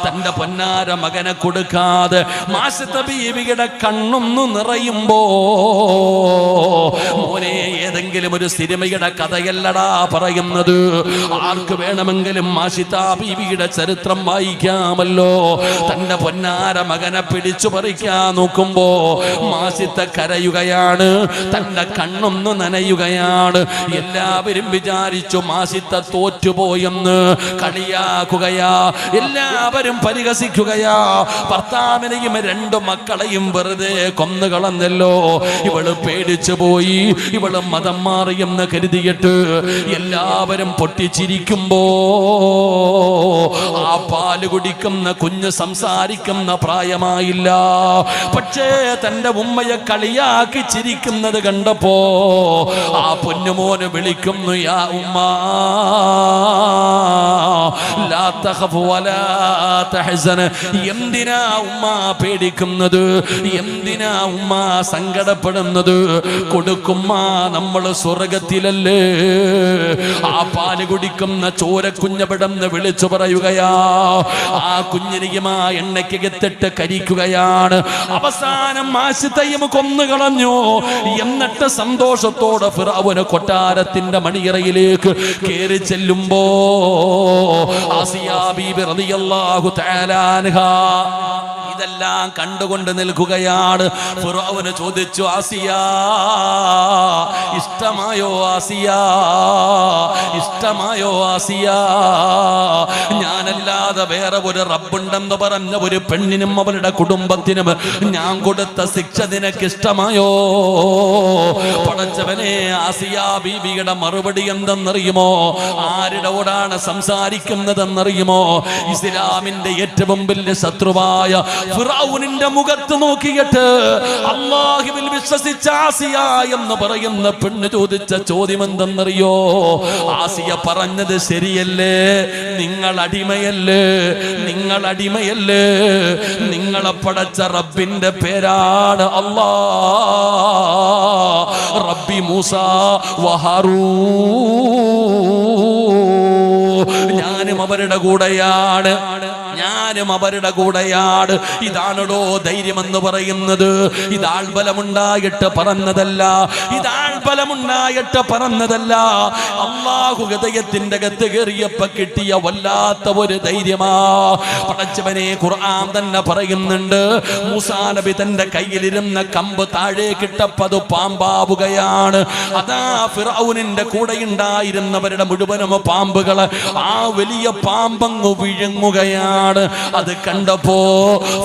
തന്റെ പൊന്നാര മകനെ കൊടുക്കാതെ മാസിത ബീവിയുടെ കണ്ണൊന്നു നിറയുമ്പോ, മോനെ ഏതെങ്കിലും ഒരു സിനിമയുടെ കഥയല്ലടാ പറയുന്നത്. ആർക്ക് വേണമെങ്കിലും മാസിത ബീവിയുടെ ചരിത്രം വായിക്കാമല്ലോ. തന്റെ പൊന്നാര മകനെ പിടിച്ചു പറിക്കാൻ നോക്കുമ്പോ മാസിത കരയുകയാണ്. തന്റെ കണ്ണൊന്നു നനയുകയാണ്. എല്ലാവരും വിചാരിച്ചു മാസിത തോറ്റുപോയെന്ന്. കളിയാക്കുകയാ, എല്ലാവരും പരിഹസിക്കുകയാ. ഭർത്താവിനെയും 2 മക്കളെയും വെറുതെ കൊന്നുകളഞ്ഞല്ലോ. ഇവള് പേടിച്ചു പോയി, ഇവള് മതം മാറിയെന്ന് കരുതിയിട്ട് എല്ലാവരും പൊട്ടിച്ചിരിക്കുമ്പോ ആ പാല് കുടിക്കുന്ന കുഞ്ഞ് സംസാരിക്കുന്ന പ്രായമായില്ല. പക്ഷേ തന്റെ ഉമ്മയെ കളിയാക്കി ചിരിക്കുന്നത് കണ്ടപ്പോ ആ പൊന്നുമോന് വിളിക്കുന്നു, യാ ഉമ്മ ലാ തഖഫ് വലാ തഹ്സൻ. എന്തിനാ ഉമ്മ പേടിക്കുന്നത്? എന്തിനാ ഉമ്മ സങ്കടപ്പെടുന്നത്? കൊടുക്കുമ്മ, നമ്മൾ സ്വർഗത്തിലല്ലേ. ആ പാല് കുടിക്കുന്ന ചോരക്കുഞ്ഞവിടെന്ന് വിളിച്ചു പറയുകയാ. ആ കുഞ്ഞിനെയും ആ എണ്ണയ്ക്കകത്തിട്ട് കരിക്കുകയാണ്. അവസാനം ആശിതയും കൊന്നുകളഞ്ഞു. എന്നിട്ട് സന്തോഷത്തോടെ ഫിർഔന് കൊട്ടാരത്തിന്റെ മണിയറയിലേക്ക് കേറി ചെല്ലുമ്പോ ആസിയാ ബീബി റളിയല്ലാഹു തആല അൻഹാ ഇതെല്ലാം കണ്ടുകൊണ്ട് നിൽക്കുകയാണ്. ഫിർഔന് ചോദിച്ചു, ആസിയാ ഇഷ്ടമായോ? ആസിയാ ഇഷ്ടമായോ? ആസിയാ ഞാനല്ലാതെ വേറെ ഒരു റബ്ബുണ്ടെന്ന് പറഞ്ഞ ഒരു പെണ്ണിനും അവളുടെ കുടുംബത്തിനും ഞാൻ കൊടുത്ത ശിക്ഷ നിനക്ക് ഇഷ്ടമായോ? പടച്ചവനെ, ആസിയാ ബീവിയുടെ മറുപടി എന്തെന്നറിയുമോ? ആരുടെയോടാണ് സംസാരിക്കുന്നതെന്നറിയുമോ? ഇസ്ലാമിന്റെ ഏറ്റവും വലിയ ശത്രുവായ ഫിർഔനിന്റെ മുഖത്ത് നോക്കിയിട്ട് അല്ലാഹുവിൽ വിശ്വസിച്ച ആസിയ എന്ന് പറയുന്ന പെണ്ണ് ചോദിച്ച ചോദ്യം എന്തെന്നറിയോ? ആസിയ പറഞ്ഞത് ശരിയല്ലേ? നിങ്ങൾ അടിമയല്ലേ? നിങ്ങൾ അടിമയല്ലേ? നിങ്ങളെ പടച്ച റബ്ബിന്റെ പേരാണ് അല്ലാഹ്. റബ്ബി മൂസ വഹാറൂൻ. ഞാനും അവരുടെ കൂടെയാണ്, ഞാനും അവരുടെ കൂടെയാണ്. ഇതാണോ ധൈര്യമെന്ന് പറയുന്നത്? ഇതാൾബലമുണ്ടായിട്ട് പറഞ്ഞതല്ല, ഇതാൾബലമുണ്ടായിട്ട് പറഞ്ഞതല്ല. അല്ലാഹു ഹൃദയത്തിന്റെ അകത്ത് കയറിയപ്പോ കിട്ടിയ വല്ലാത്ത ഒരു ധൈര്യമാ. പടച്ചവനെ, ഖുർആൻ തന്നെ പറയുന്നുണ്ട്, മൂസാ നബി തന്റെ കയ്യിലിരുന്ന കമ്പ് താഴേക്കിട്ടപ്പോ അത് പാമ്പാവുകയാണ്. അതാ ഫിർഔനിന്റെ കൂടെ ഉണ്ടായിരുന്നവരുടെ മുഴുവനും പാമ്പുകൾ ആ വലിയ പാമ്പങ്ങ് വിഴുങ്ങുകയാണ്. അത് കണ്ടപ്പോ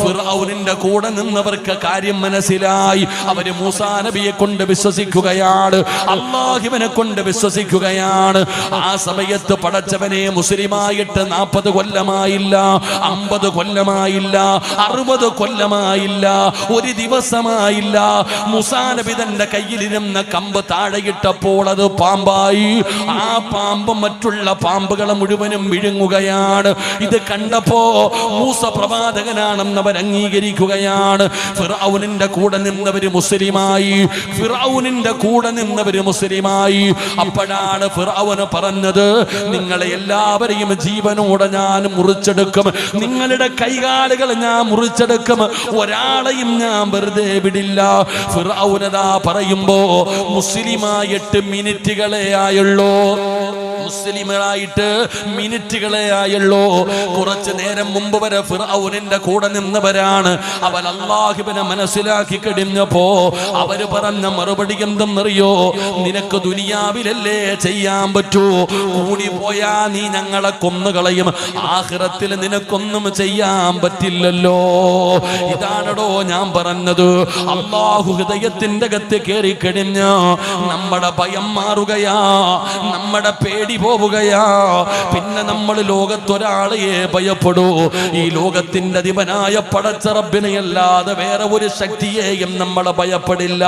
ഫിർഔനിന്റെ കൂടെ നിന്നവർക്ക് കാര്യം മനസ്സിലായി. അവര് മൂസാ നബിയെ കൊണ്ട് വിശ്വസിക്കുകയാണ്, അല്ലാഹുവിനെ കൊണ്ട് വിശ്വസിക്കുകയാണ്. ആ സമയത്ത് പടച്ചവനെ, മുസ്ലിമായിട്ട് 40 കൊല്ലമായില്ല, 50 കൊല്ലമായില്ല, 60 കൊല്ലമായില്ല, ഒരു ദിവസമായില്ല. മൂസാ നബി തന്റെ കയ്യിലിരുന്ന കമ്പ് താഴെയിട്ടപ്പോൾ അത് പാമ്പായി. ആ പാമ്പ് മറ്റുള്ള പാമ്പുകളെ മുഴുവനും വിഴുങ്ങുകയാണ്. ഇത് കണ്ടപ്പോ മൂസ പ്രവാചകനാണെന്ന് അവർ അംഗീകരിക്കുകയാണ്. ഫിർഔനിന്റെ കൂടെ നിന്നവര് മുസ്ലിമായി, ഫിർഔനിന്റെ കൂടെ നിന്നവര് മുസ്ലിമായി. അപ്പോഴാണ് ഫിർഔന് പറഞ്ഞത്, നിങ്ങളെ എല്ലാവരെയും ജീവനോടെ ഞാൻ മുറിച്ചെടുക്കും, നിങ്ങളുടെ കൈകാലുകൾ ഞാൻ മുറിച്ചെടുക്കും, ഒരാളെയും ഞാൻ വെറുതെ വിടില്ല. ഫിർഔനതാ പറയുമ്പോ മുസ്ലിമായിട്ട് മിനിറ്റുകളെ ആയുള്ളൂ, മുസ്ലിമായിട്ട് മിനിറ്റുകളെ ആയുള്ളൂ. കുറച്ചു നേരം മുമ്പ് വരെ ഫിർഔനിന്റെ കൂടെ നിന്നവരാണ്. അവർ അല്ലാഹുവിനെ മനസ്സിലാക്കി കഴിഞ്ഞപ്പോ അവര് പറഞ്ഞ മറുപടി എന്തെന്നറിയോ? നിനക്ക് ദുനിയാവിലല്ലേ ചെയ്യാൻ പറ്റൂ, കൂടി പോയാ നീ ഞങ്ങളെ കൊന്നുകളയും, ആഖിറത്തിൽ നിനക്കൊന്നും ചെയ്യാൻ പറ്റില്ലല്ലോ. ഇതാണോ ഞാൻ പറഞ്ഞത്? അല്ലാഹു ഹൃദയത്തിന്റെ അകത്ത് കയറി കഴിഞ്ഞ നമ്മുടെ ഭയം മാറുകയാ, നമ്മുടെ പേടി പോവുകയാ. പിന്നെ നമ്മൾ ലോകത്തൊരാളെയെ ഭയപ്പെടൂ. ഈ ലോകത്തിന്റെ അധിപനായ പടച്ച റബ്ബിനെ അല്ലാതെ വേറെ ഒരു ശക്തിയെയും നമ്മൾ ഭയപ്പെടില്ല.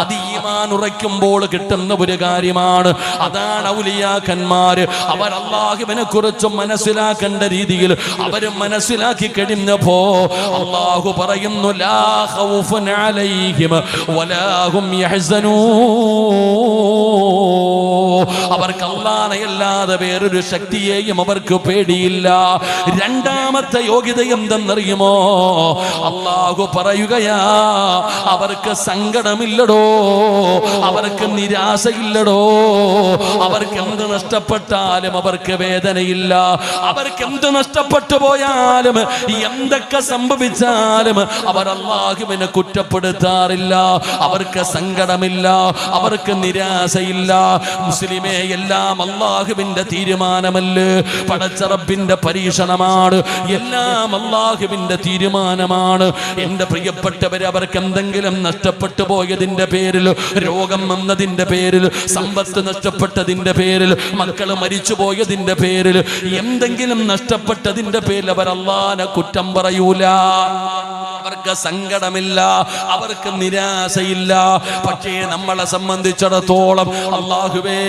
അത് ഈമാൻ ഉറയ്ക്കുമ്പോൾ കിട്ടുന്ന ഒരു കാര്യമാണ്. അതാണ് ഔലിയാക്കന്മാര്. അവർ അല്ലാഹുവിനെ കുറിച്ച് മനസ്സിലാക്കേണ്ട രീതിയിൽ അവർ മനസ്സിലാക്കി കഴിഞ്ഞപ്പോ അല്ലാഹു പറയുന്നു, ലാ ഖൗഫുൻ അലൈഹിം വലാ ഹും യഹ്സനൂൻ. അവർക്ക് അല്ലാഹുവല്ലാതെ വേറൊരു ശക്തിയെയും അവർക്ക് പേടിയില്ല. രണ്ടാമത്തെ യോഗ്യത എന്തെന്നറിയുമോ? അല്ലാഹു പറയുകയാ, അവർക്ക് സങ്കടമില്ലടോ, അവർക്ക് നിരാശയില്ലടോ, അവർക്ക് എന്ത് നഷ്ടപ്പെട്ടാലും അവർക്ക് വേദനയില്ല, അവർക്ക് എന്ത് നഷ്ടപ്പെട്ടു പോയാലും എന്തൊക്കെ സംഭവിച്ചാലും അവർ അല്ലാഹുവിനെ കുറ്റപ്പെടുത്താറില്ല. അവർക്ക് സങ്കടമില്ല, അവർക്ക് നിരാശയില്ല. മുസ്ലിം മുസ്ലിമേ, എല്ലാം അല്ലാഹുവിന്റെ തീരുമാനമല്ലേ? പടച്ച റബ്ബിന്റെ പരീക്ഷണമാണ്. എല്ലാം അല്ലാഹുവിന്റെ തീരുമാനമാണ്. എന്റെ പ്രിയപ്പെട്ടവർ, അവർക്ക് എന്തെങ്കിലും നഷ്ടപ്പെട്ടു പോയതിന്റെ പേരിൽ, രോഗം വന്നതിന്റെ പേരിൽ, സമ്പത്ത് നഷ്ടപ്പെട്ടതിന്റെ പേരിൽ, മക്കൾ മരിച്ചു പോയതിന്റെ പേരിൽ, എന്തെങ്കിലും നഷ്ടപ്പെട്ടതിന്റെ പേരിൽ അവർ അല്ലാഹുവിനെ കുറ്റം പറയൂല. അവർക്ക് സങ്കടമില്ല, അവർക്ക് നിരാശയില്ല. പക്ഷേ നമ്മളെ സംബന്ധിച്ചിടത്തോളം അല്ലാഹുവേ,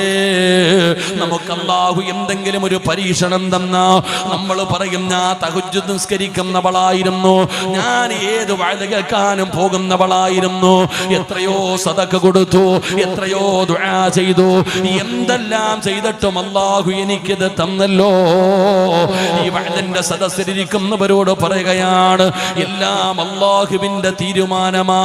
നമുക്ക് അല്ലാഹു എന്തെങ്കിലും ഒരു പരീക്ഷണം തന്നാ നമ്മൾ പറയും, ഞാൻ തഹജ്ജുദ് നിസ്കരിക്കുന്നവളായിരുന്നു, ഞാൻ ഏത് വഅദ് കേൾക്കാനും പോകുന്നവളായിരുന്നു, എത്രയോ സദഖ കൊടുത്തു, എത്രയോ ദുആ ചെയ്തു, എന്തെല്ലാം ചെയ്തിട്ടും അല്ലാഹു എനിക്കിത് തന്നല്ലോ. ഈ വഅദിന്റെ സദസ്സിലിരിക്കുന്നവരോട് പറയുകയാണ്, എല്ലാം അല്ലാഹുവിന്റെ തീരുമാനമാ.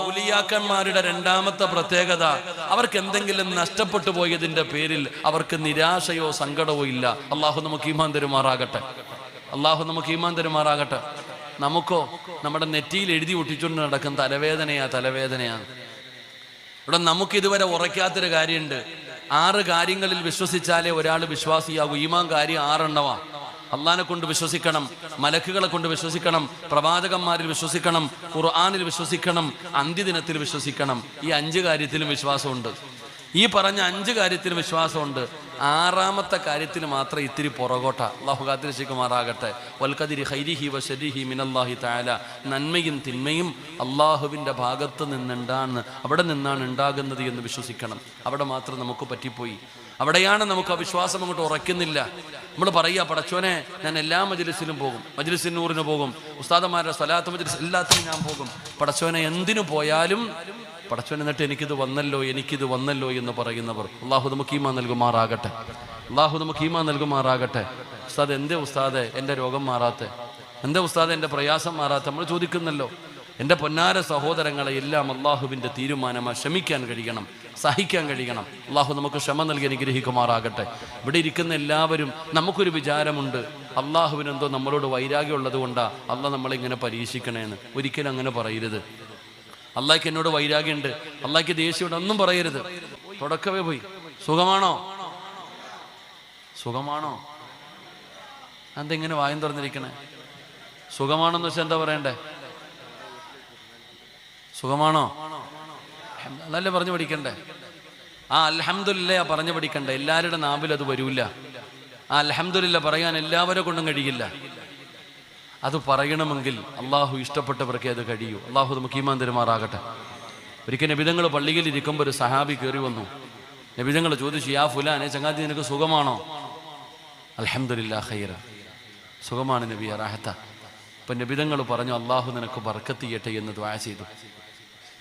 ഔലിയാക്കന്മാരുടെ രണ്ടാമത്തെ പ്രത്യേകത, അവർക്ക് എന്തെങ്കിലും നഷ്ടപ്പെട്ടു പോയതിന്റെ പേരിൽ അവർക്ക് നിരാശയോ സങ്കടവോ ഇല്ല. അല്ലാഹു നമുക്ക് ഈമാൻ തരുമാറാകട്ടെ. അല്ലാഹു നമുക്ക് ഈമാൻ തരുമാറാകട്ടെ. നമുക്കോ നമ്മുടെ നെറ്റിയിൽ എഴുതി ഒട്ടിച്ചുകൊണ്ട് നടക്കുന്ന തലവേദനയാണ്. ഇവിടെ നമുക്ക് ഇതുവരെ ഉറയ്ക്കാത്തൊരു കാര്യമുണ്ട്. 6 കാര്യങ്ങളിൽ വിശ്വസിച്ചാലേ ഒരാൾ വിശ്വാസിയാകൂ. ഈമാൻ കാര്യം 6 എണ്ണമാ. അള്ളാഹിനെ കൊണ്ട് വിശ്വസിക്കണം, മലക്കുകളെ കൊണ്ട് വിശ്വസിക്കണം, പ്രവാചകന്മാരിൽ വിശ്വസിക്കണം, ഖുർആനിൽ വിശ്വസിക്കണം, അന്ത്യദിനത്തിൽ വിശ്വസിക്കണം. ഈ 5 കാര്യത്തിലും വിശ്വാസമുണ്ട്. ഈ പറഞ്ഞ 5 കാര്യത്തിലും വിശ്വാസമുണ്ട്. 6ാമത്തെ കാര്യത്തിൽ മാത്രം ഇത്തിരി പുറകോട്ട. അല്ലാഹു കാത്തിരക്ഷിക്കുമാറാകട്ടെ. വൽഖദിരി ഖൈരിഹി വശരിഹി മിനല്ലാഹി തആല. നന്മയും തിന്മയും അള്ളാഹുവിൻ്റെ ഭാഗത്ത് അവിടെ നിന്നാണ് ഉണ്ടാകുന്നത് എന്ന് വിശ്വസിക്കണം. അവിടെ മാത്രം നമുക്ക് പറ്റിപ്പോയി. അവിടെയാണ് നമുക്ക് ആ വിശ്വാസം അങ്ങോട്ട് ഉറയ്ക്കുന്നില്ല. നമ്മൾ പറയുക, പടച്ചോനെ ഞാൻ എല്ലാ മജ്ലിസിലും പോകും, മജ്ലിസിൻ നൂറിന് പോകും, ഉസ്താദന്മാരുടെ സ്വലാത്ത് മജ്ലിസ് എല്ലാത്തിനും ഞാൻ പോകും. പടച്ചോനെ എന്തിനു പോയാലും പടച്ചോൻ എന്നിട്ട് എനിക്കിത് വന്നല്ലോ എന്ന് പറയുന്നവർ, അള്ളാഹു നമുക്ക് ഈമാൻ നൽകുമാറാകട്ടെ. അള്ളാഹു നമുക്ക് ഈമാൻ നൽകുമാറാകട്ടെ. ഉസ്താദ്, എന്തേ ഉസ്താദെ എൻ്റെ രോഗം മാറാത്തെ? എന്തേ ഉസ്താദെ എൻ്റെ പ്രയാസം മാറാത്തെ? നമ്മൾ ചോദിക്കുന്നല്ലോ. എൻ്റെ പൊന്നാര സഹോദരങ്ങളെ, എല്ലാം അള്ളാഹുവിൻ്റെ തീരുമാനമാണ്. ക്ഷമിക്കാൻ കഴിയണം, സഹിക്കാൻ കഴിയണം. അള്ളാഹു നമുക്ക് ക്ഷമ നൽകി അനുഗ്രഹിക്കുമാറാകട്ടെ. ഇവിടെ ഇരിക്കുന്ന എല്ലാവരും നമുക്കൊരു വിചാരമുണ്ട്, അള്ളാഹുവിനെന്തോ നമ്മളോട് വൈരാഗ്യം ഉള്ളത് കൊണ്ടാണ് അള്ളാഹ് നമ്മളിങ്ങനെ പരീക്ഷിക്കണേന്ന്. ഒരിക്കലും അങ്ങനെ പറയരുത്. അള്ളാഹ്ക്ക് എന്നോട് വൈരാഗ്യമുണ്ട്, അള്ളാഹ്ക്ക് ദേഷ്യമുണ്ട്, ഒന്നും പറയരുത്. തുടക്കമേ പോയി. സുഖമാണോ? അതെങ്ങനെ വായും തുറന്നിരിക്കണേ? സുഖമാണോന്ന് വെച്ചാൽ എന്താ പറയണ്ടേ? സുഖമാണോ അതല്ലേ പറഞ്ഞു പഠിക്കണ്ടേ? ആ അൽഹംദുലില്ലാ പറഞ്ഞു പഠിക്കണ്ടേ? എല്ലാവരുടെ നാവിൽ അത് വരൂല. ആ അൽഹംദുലില്ലാ പറയാൻ എല്ലാവരെ കൊണ്ടും കഴിയില്ല. അത് പറയണമെങ്കിൽ അള്ളാഹു ഇഷ്ടപ്പെട്ടവർക്ക് അത് കഴിയൂ. അള്ളാഹു നമുക്ക് ഈമാൻ തരുമാറാകട്ടെ. ഒരിക്കൽ നബിതങ്ങൾ പള്ളിയിൽ ഇരിക്കുമ്പോൾ ഒരു സഹാബി കയറി വന്നു. നബിതങ്ങൾ ചോദിച്ചു, യാ ഫുലാനെ, ചങ്ങാതി നിനക്ക് സുഖമാണോ? അൽഹംദുലില്ലാ ഖൈറ, സുഖമാണ് നബിയെ, റാഹത്ത. അപ്പം നബിതങ്ങൾ പറഞ്ഞു, അള്ളാഹു നിനക്ക് ബർക്കത്ത് ചെയ്യട്ടെ എന്ന് ദുആ ചെയ്തു.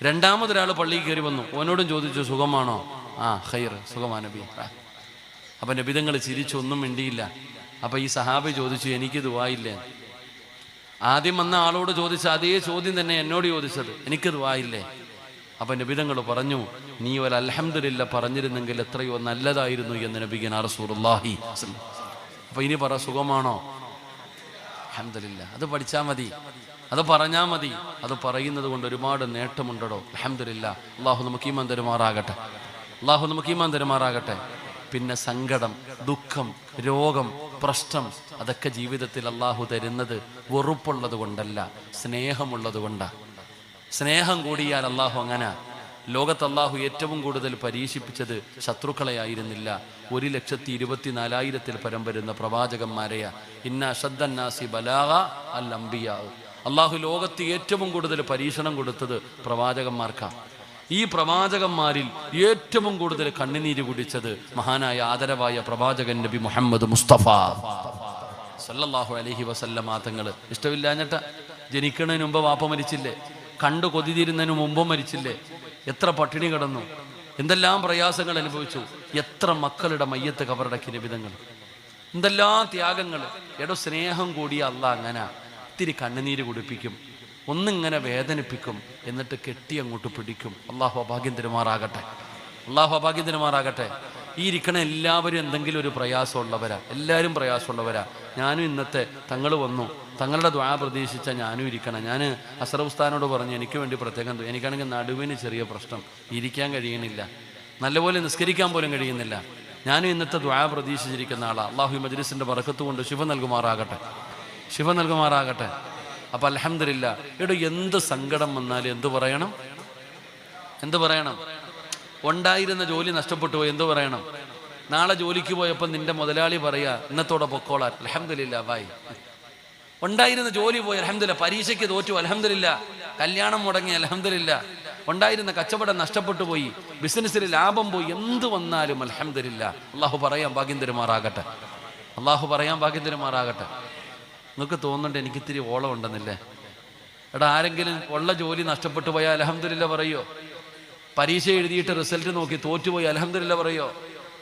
രണ്ടാമതൊരാൾ പള്ളിയിൽ കയറി വന്നു. ഓനോടും ചോദിച്ചു, സുഖമാണോ? ആ ഖൈർ, സുഖമാണ് നബി. അപ്പം നബിതങ്ങൾ ചിരിച്ചു, ഒന്നും മിണ്ടിയില്ല. അപ്പം ഈ സഹാബി ചോദിച്ചു, എനിക്ക് ദുആയില്ലേ? ആദ്യം വന്ന ആളോട് ചോദിച്ച അതേ ചോദ്യം തന്നെ എന്നോട് ചോദിച്ചത്, എനിക്ക് ദുആയില്ലേ? അപ്പം നബിതങ്ങൾ പറഞ്ഞു, നീ ഒരു അൽഹംദുലില്ലാ പറഞ്ഞിരുന്നെങ്കിൽ എത്രയോ നല്ലതായിരുന്നു എന്ന് നബിഗന റസൂലുള്ളാഹി. അപ്പം ഇനി പറ, സുഖമാണോ? അൽഹംദുലില്ലാ. അത് പഠിച്ചാൽ മതി, അത് പറഞ്ഞാൽ മതി. അത് പറയുന്നത് കൊണ്ട് ഒരുപാട് നേട്ടമുണ്ടോ. അൽഹംദുലില്ലാ. അള്ളാഹു നമുക്ക് ഈമാൻ തരുമാറാകട്ടെ. അള്ളാഹു നമുക്ക് ഈമാൻ തരുമാറാകട്ടെ. പിന്നെ സങ്കടം, ദുഃഖം, രോഗം, പ്രശ്നം, അതൊക്കെ ജീവിതത്തിൽ അള്ളാഹു തരുന്നത് വെറുപ്പുള്ളത് കൊണ്ടല്ല, സ്നേഹമുള്ളത് കൊണ്ടാണ്. സ്നേഹം കൂടിയാൽ അള്ളാഹു അങ്ങനെ. ലോകത്ത് അള്ളാഹു ഏറ്റവും കൂടുതൽ പരീക്ഷിപ്പിച്ചത് ശത്രുക്കളെ ആയിരുന്നില്ല, 1,24,000 പരം വരുന്ന പ്രവാചകന്മാരെയാ. ഇന്ന അശദ്ദന്നാസി ബലാഗ അൽ അംബിയാ. അള്ളാഹു ലോകത്ത് ഏറ്റവും കൂടുതൽ പരീക്ഷണം കൊടുത്തത് പ്രവാചകന്മാർക്കാണ്. ഈ പ്രവാചകന്മാരിൽ ഏറ്റവും കൂടുതൽ കണ്ണുനീര് കുടിച്ചത് മഹാനായ ആദരവായ പ്രവാചകൻ നബി മുഹമ്മദ് മുസ്തഫ സല്ലല്ലാഹു അലൈഹി വസല്ലമ തങ്ങൾ. ഇഷ്ടമില്ലാഞ്ഞിട്ട ജനിക്കുന്നതിന് മുമ്പ് വാപ്പ മരിച്ചില്ലേ? കണ്ടു കൊതിരുന്നതിന് മുമ്പും മരിച്ചില്ലേ? എത്ര പട്ടിണി കിടന്നു, എന്തെല്ലാം പ്രയാസങ്ങൾ അനുഭവിച്ചു, എത്ര മക്കളുടെ മയ്യത്ത് കബറടക്കി നബിതങ്ങൾ, എന്തെല്ലാം ത്യാഗങ്ങൾ. എടോ, സ്നേഹം കൂടിയ അള്ളാഹ് അങ്ങനെ ഇത്തിരി കണ്ണുനീര് കുടിപ്പിക്കും, ഒന്നിങ്ങനെ വേദനിപ്പിക്കും, എന്നിട്ട് കെട്ടി അങ്ങോട്ട് പിടിക്കും. അള്ളാഹു അഭാഗ്യം തരുമാറാകട്ടെ. അള്ളാഹു അഭാഗ്യം തരുമാറാകട്ടെ. ഈ ഇരിക്കണ എല്ലാവരും എന്തെങ്കിലും ഒരു പ്രയാസമുള്ളവരാ, എല്ലാവരും പ്രയാസമുള്ളവരാ. ഞാനും ഇന്നത്തെ തങ്ങൾ വന്നു, തങ്ങളുടെ ദുആ പ്രതീക്ഷിച്ച ഞാനും ഇരിക്കണം. ഞാൻ അസ്റഫ് ഉസ്താദിനോട് പറഞ്ഞു, എനിക്ക് വേണ്ടി പ്രത്യേകം, എനിക്കാണെങ്കിൽ നടുവിന് ചെറിയ പ്രശ്നം, ഇരിക്കാൻ കഴിയണില്ല. നല്ലപോലെ നിസ്കരിക്കാൻ പോലും കഴിയുന്നില്ല. ഞാനും ഇന്നത്തെ ദുആ പ്രതീക്ഷിച്ചിരിക്കുന്ന ആളാണ്. അള്ളാഹു ഈ മജ്ലിസിൻ്റെ ബറക്കത്ത് കൊണ്ട് ശിഫ നൽകുമാറാകട്ടെ, ശിഫ നൽകുമാറാകട്ടെ. അപ്പം അൽഹംദുലില്ലാ. ഇവിടെ എന്ത് സങ്കടം വന്നാലും എന്ത് പറയണം? ഉണ്ടായിരുന്ന ജോലി നഷ്ടപ്പെട്ടു പോയി, എന്ത് പറയണം? നാളെ ജോലിക്ക് പോയപ്പോൾ നിന്റെ മുതലാളി പറയാ ഇന്നത്തോടെ പൊക്കോളാൻ, അൽഹംദുലില്ലാ ബായ്. ഉണ്ടായിരുന്ന ജോലി പോയി, അൽഹംദുലില്ലാ. പരീക്ഷയ്ക്ക് തോറ്റു, അൽഹംദുലില്ലാ. കല്യാണം മുടങ്ങി, അൽഹംദുലില്ലാ. ഉണ്ടായിരുന്ന കച്ചവടം നഷ്ടപ്പെട്ടു പോയി, ബിസിനസ്സിൽ ലാഭം പോയി, എന്ത് വന്നാലും അൽഹംദുലില്ലാ. അള്ളാഹു പറയാൻ ഭാഗ്യം തരുമാറാകട്ടെ, അള്ളാഹു പറയാൻ ഭാഗ്യം തരുമാറാകട്ടെ. നിങ്ങൾക്ക് തോന്നുന്നുണ്ട് എനിക്കിത്തിരി ഓളം ഉണ്ടെന്നില്ലേ? എടാ, ആരെങ്കിലും ഉള്ള ജോലി നഷ്ടപ്പെട്ടു പോയാൽ അൽഹംദുലില്ലാ പറയോ? പരീക്ഷ എഴുതിയിട്ട് റിസൾട്ട് നോക്കി തോറ്റുപോയി, അൽഹംദുലില്ലാ പറയോ?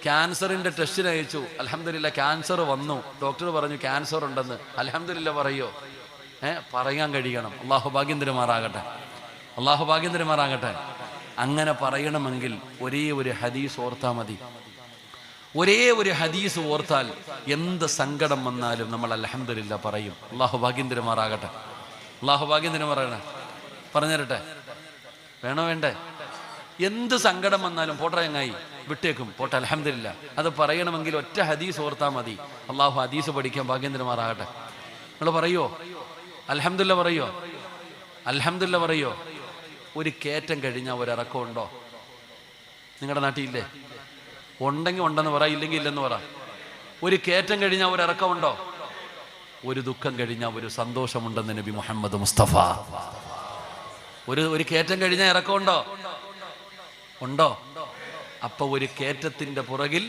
ക്യാൻസറിന്റെ ടെസ്റ്റിന് അയച്ചു, അൽഹംദുലില്ലാ ക്യാൻസർ വന്നു, ഡോക്ടർ പറഞ്ഞു ക്യാൻസർ ഉണ്ടെന്ന്, അൽഹംദുലില്ലാ പറയോ? പറയാൻ കഴിയണം. അള്ളാഹു ഭാഗ്യം തരുമാറാകട്ടെ, അള്ളാഹു ഭാഗ്യം തരുമാറാകട്ടെ. അങ്ങനെ പറയണമെങ്കിൽ ഒരേ ഒരു ഹദീസ് ഓർത്താൽ മതി. ഒരേ ഒരു ഹദീസ് ഓർത്താൽ എന്ത് സങ്കടം വന്നാലും നമ്മൾ അൽഹംദുലില്ലാ പറയും. അള്ളാഹു ഭാഗ്യം തരുമാറാകട്ടെ, അള്ളാഹു ഭാഗ്യം തരുമാറാകട്ടെ. പറഞ്ഞുതരട്ടെ? വേണോ വേണ്ടേ? എന്ത് സങ്കടം വന്നാലും പോട്ടെ, ചങ്ങായി വിട്ടേക്കും, പോട്ടെ അൽഹംദുലില്ലാ. അത് പറയണമെങ്കിൽ ഒറ്റ ഹദീസ് ഓർത്താൽ മതി. അള്ളാഹു ഹദീസ് പഠിക്കാൻ ഭാഗ്യം തരുമാറാകട്ടെ. നിങ്ങൾ പറയോ അൽഹംദുലില്ലാ? പറയോ അൽഹംദുലില്ലാ? പറയോ? ഒരു കയറ്റം കഴിഞ്ഞാൽ ഒരിറക്കം ഉണ്ടോ? നിങ്ങളുടെ നാട്ടിലില്ലേ? ഉണ്ടെങ്കിൽ ഉണ്ടെന്ന് പറ, ഇല്ലെങ്കിൽ ഇല്ലെന്ന് പറ. ഒരു കയറ്റം കഴിഞ്ഞാൽ ഒരിറക്കം ഉണ്ടോ? ഒരു ദുഃഖം കഴിഞ്ഞാൽ ഒരു സന്തോഷമുണ്ടെന്ന് നബി മുഹമ്മദ് മുസ്തഫ. ഒരു കയറ്റം കഴിഞ്ഞാൽ ഇറക്കം ഉണ്ടോ? അപ്പൊ ഒരു കയറ്റത്തിന്റെ പുറകിൽ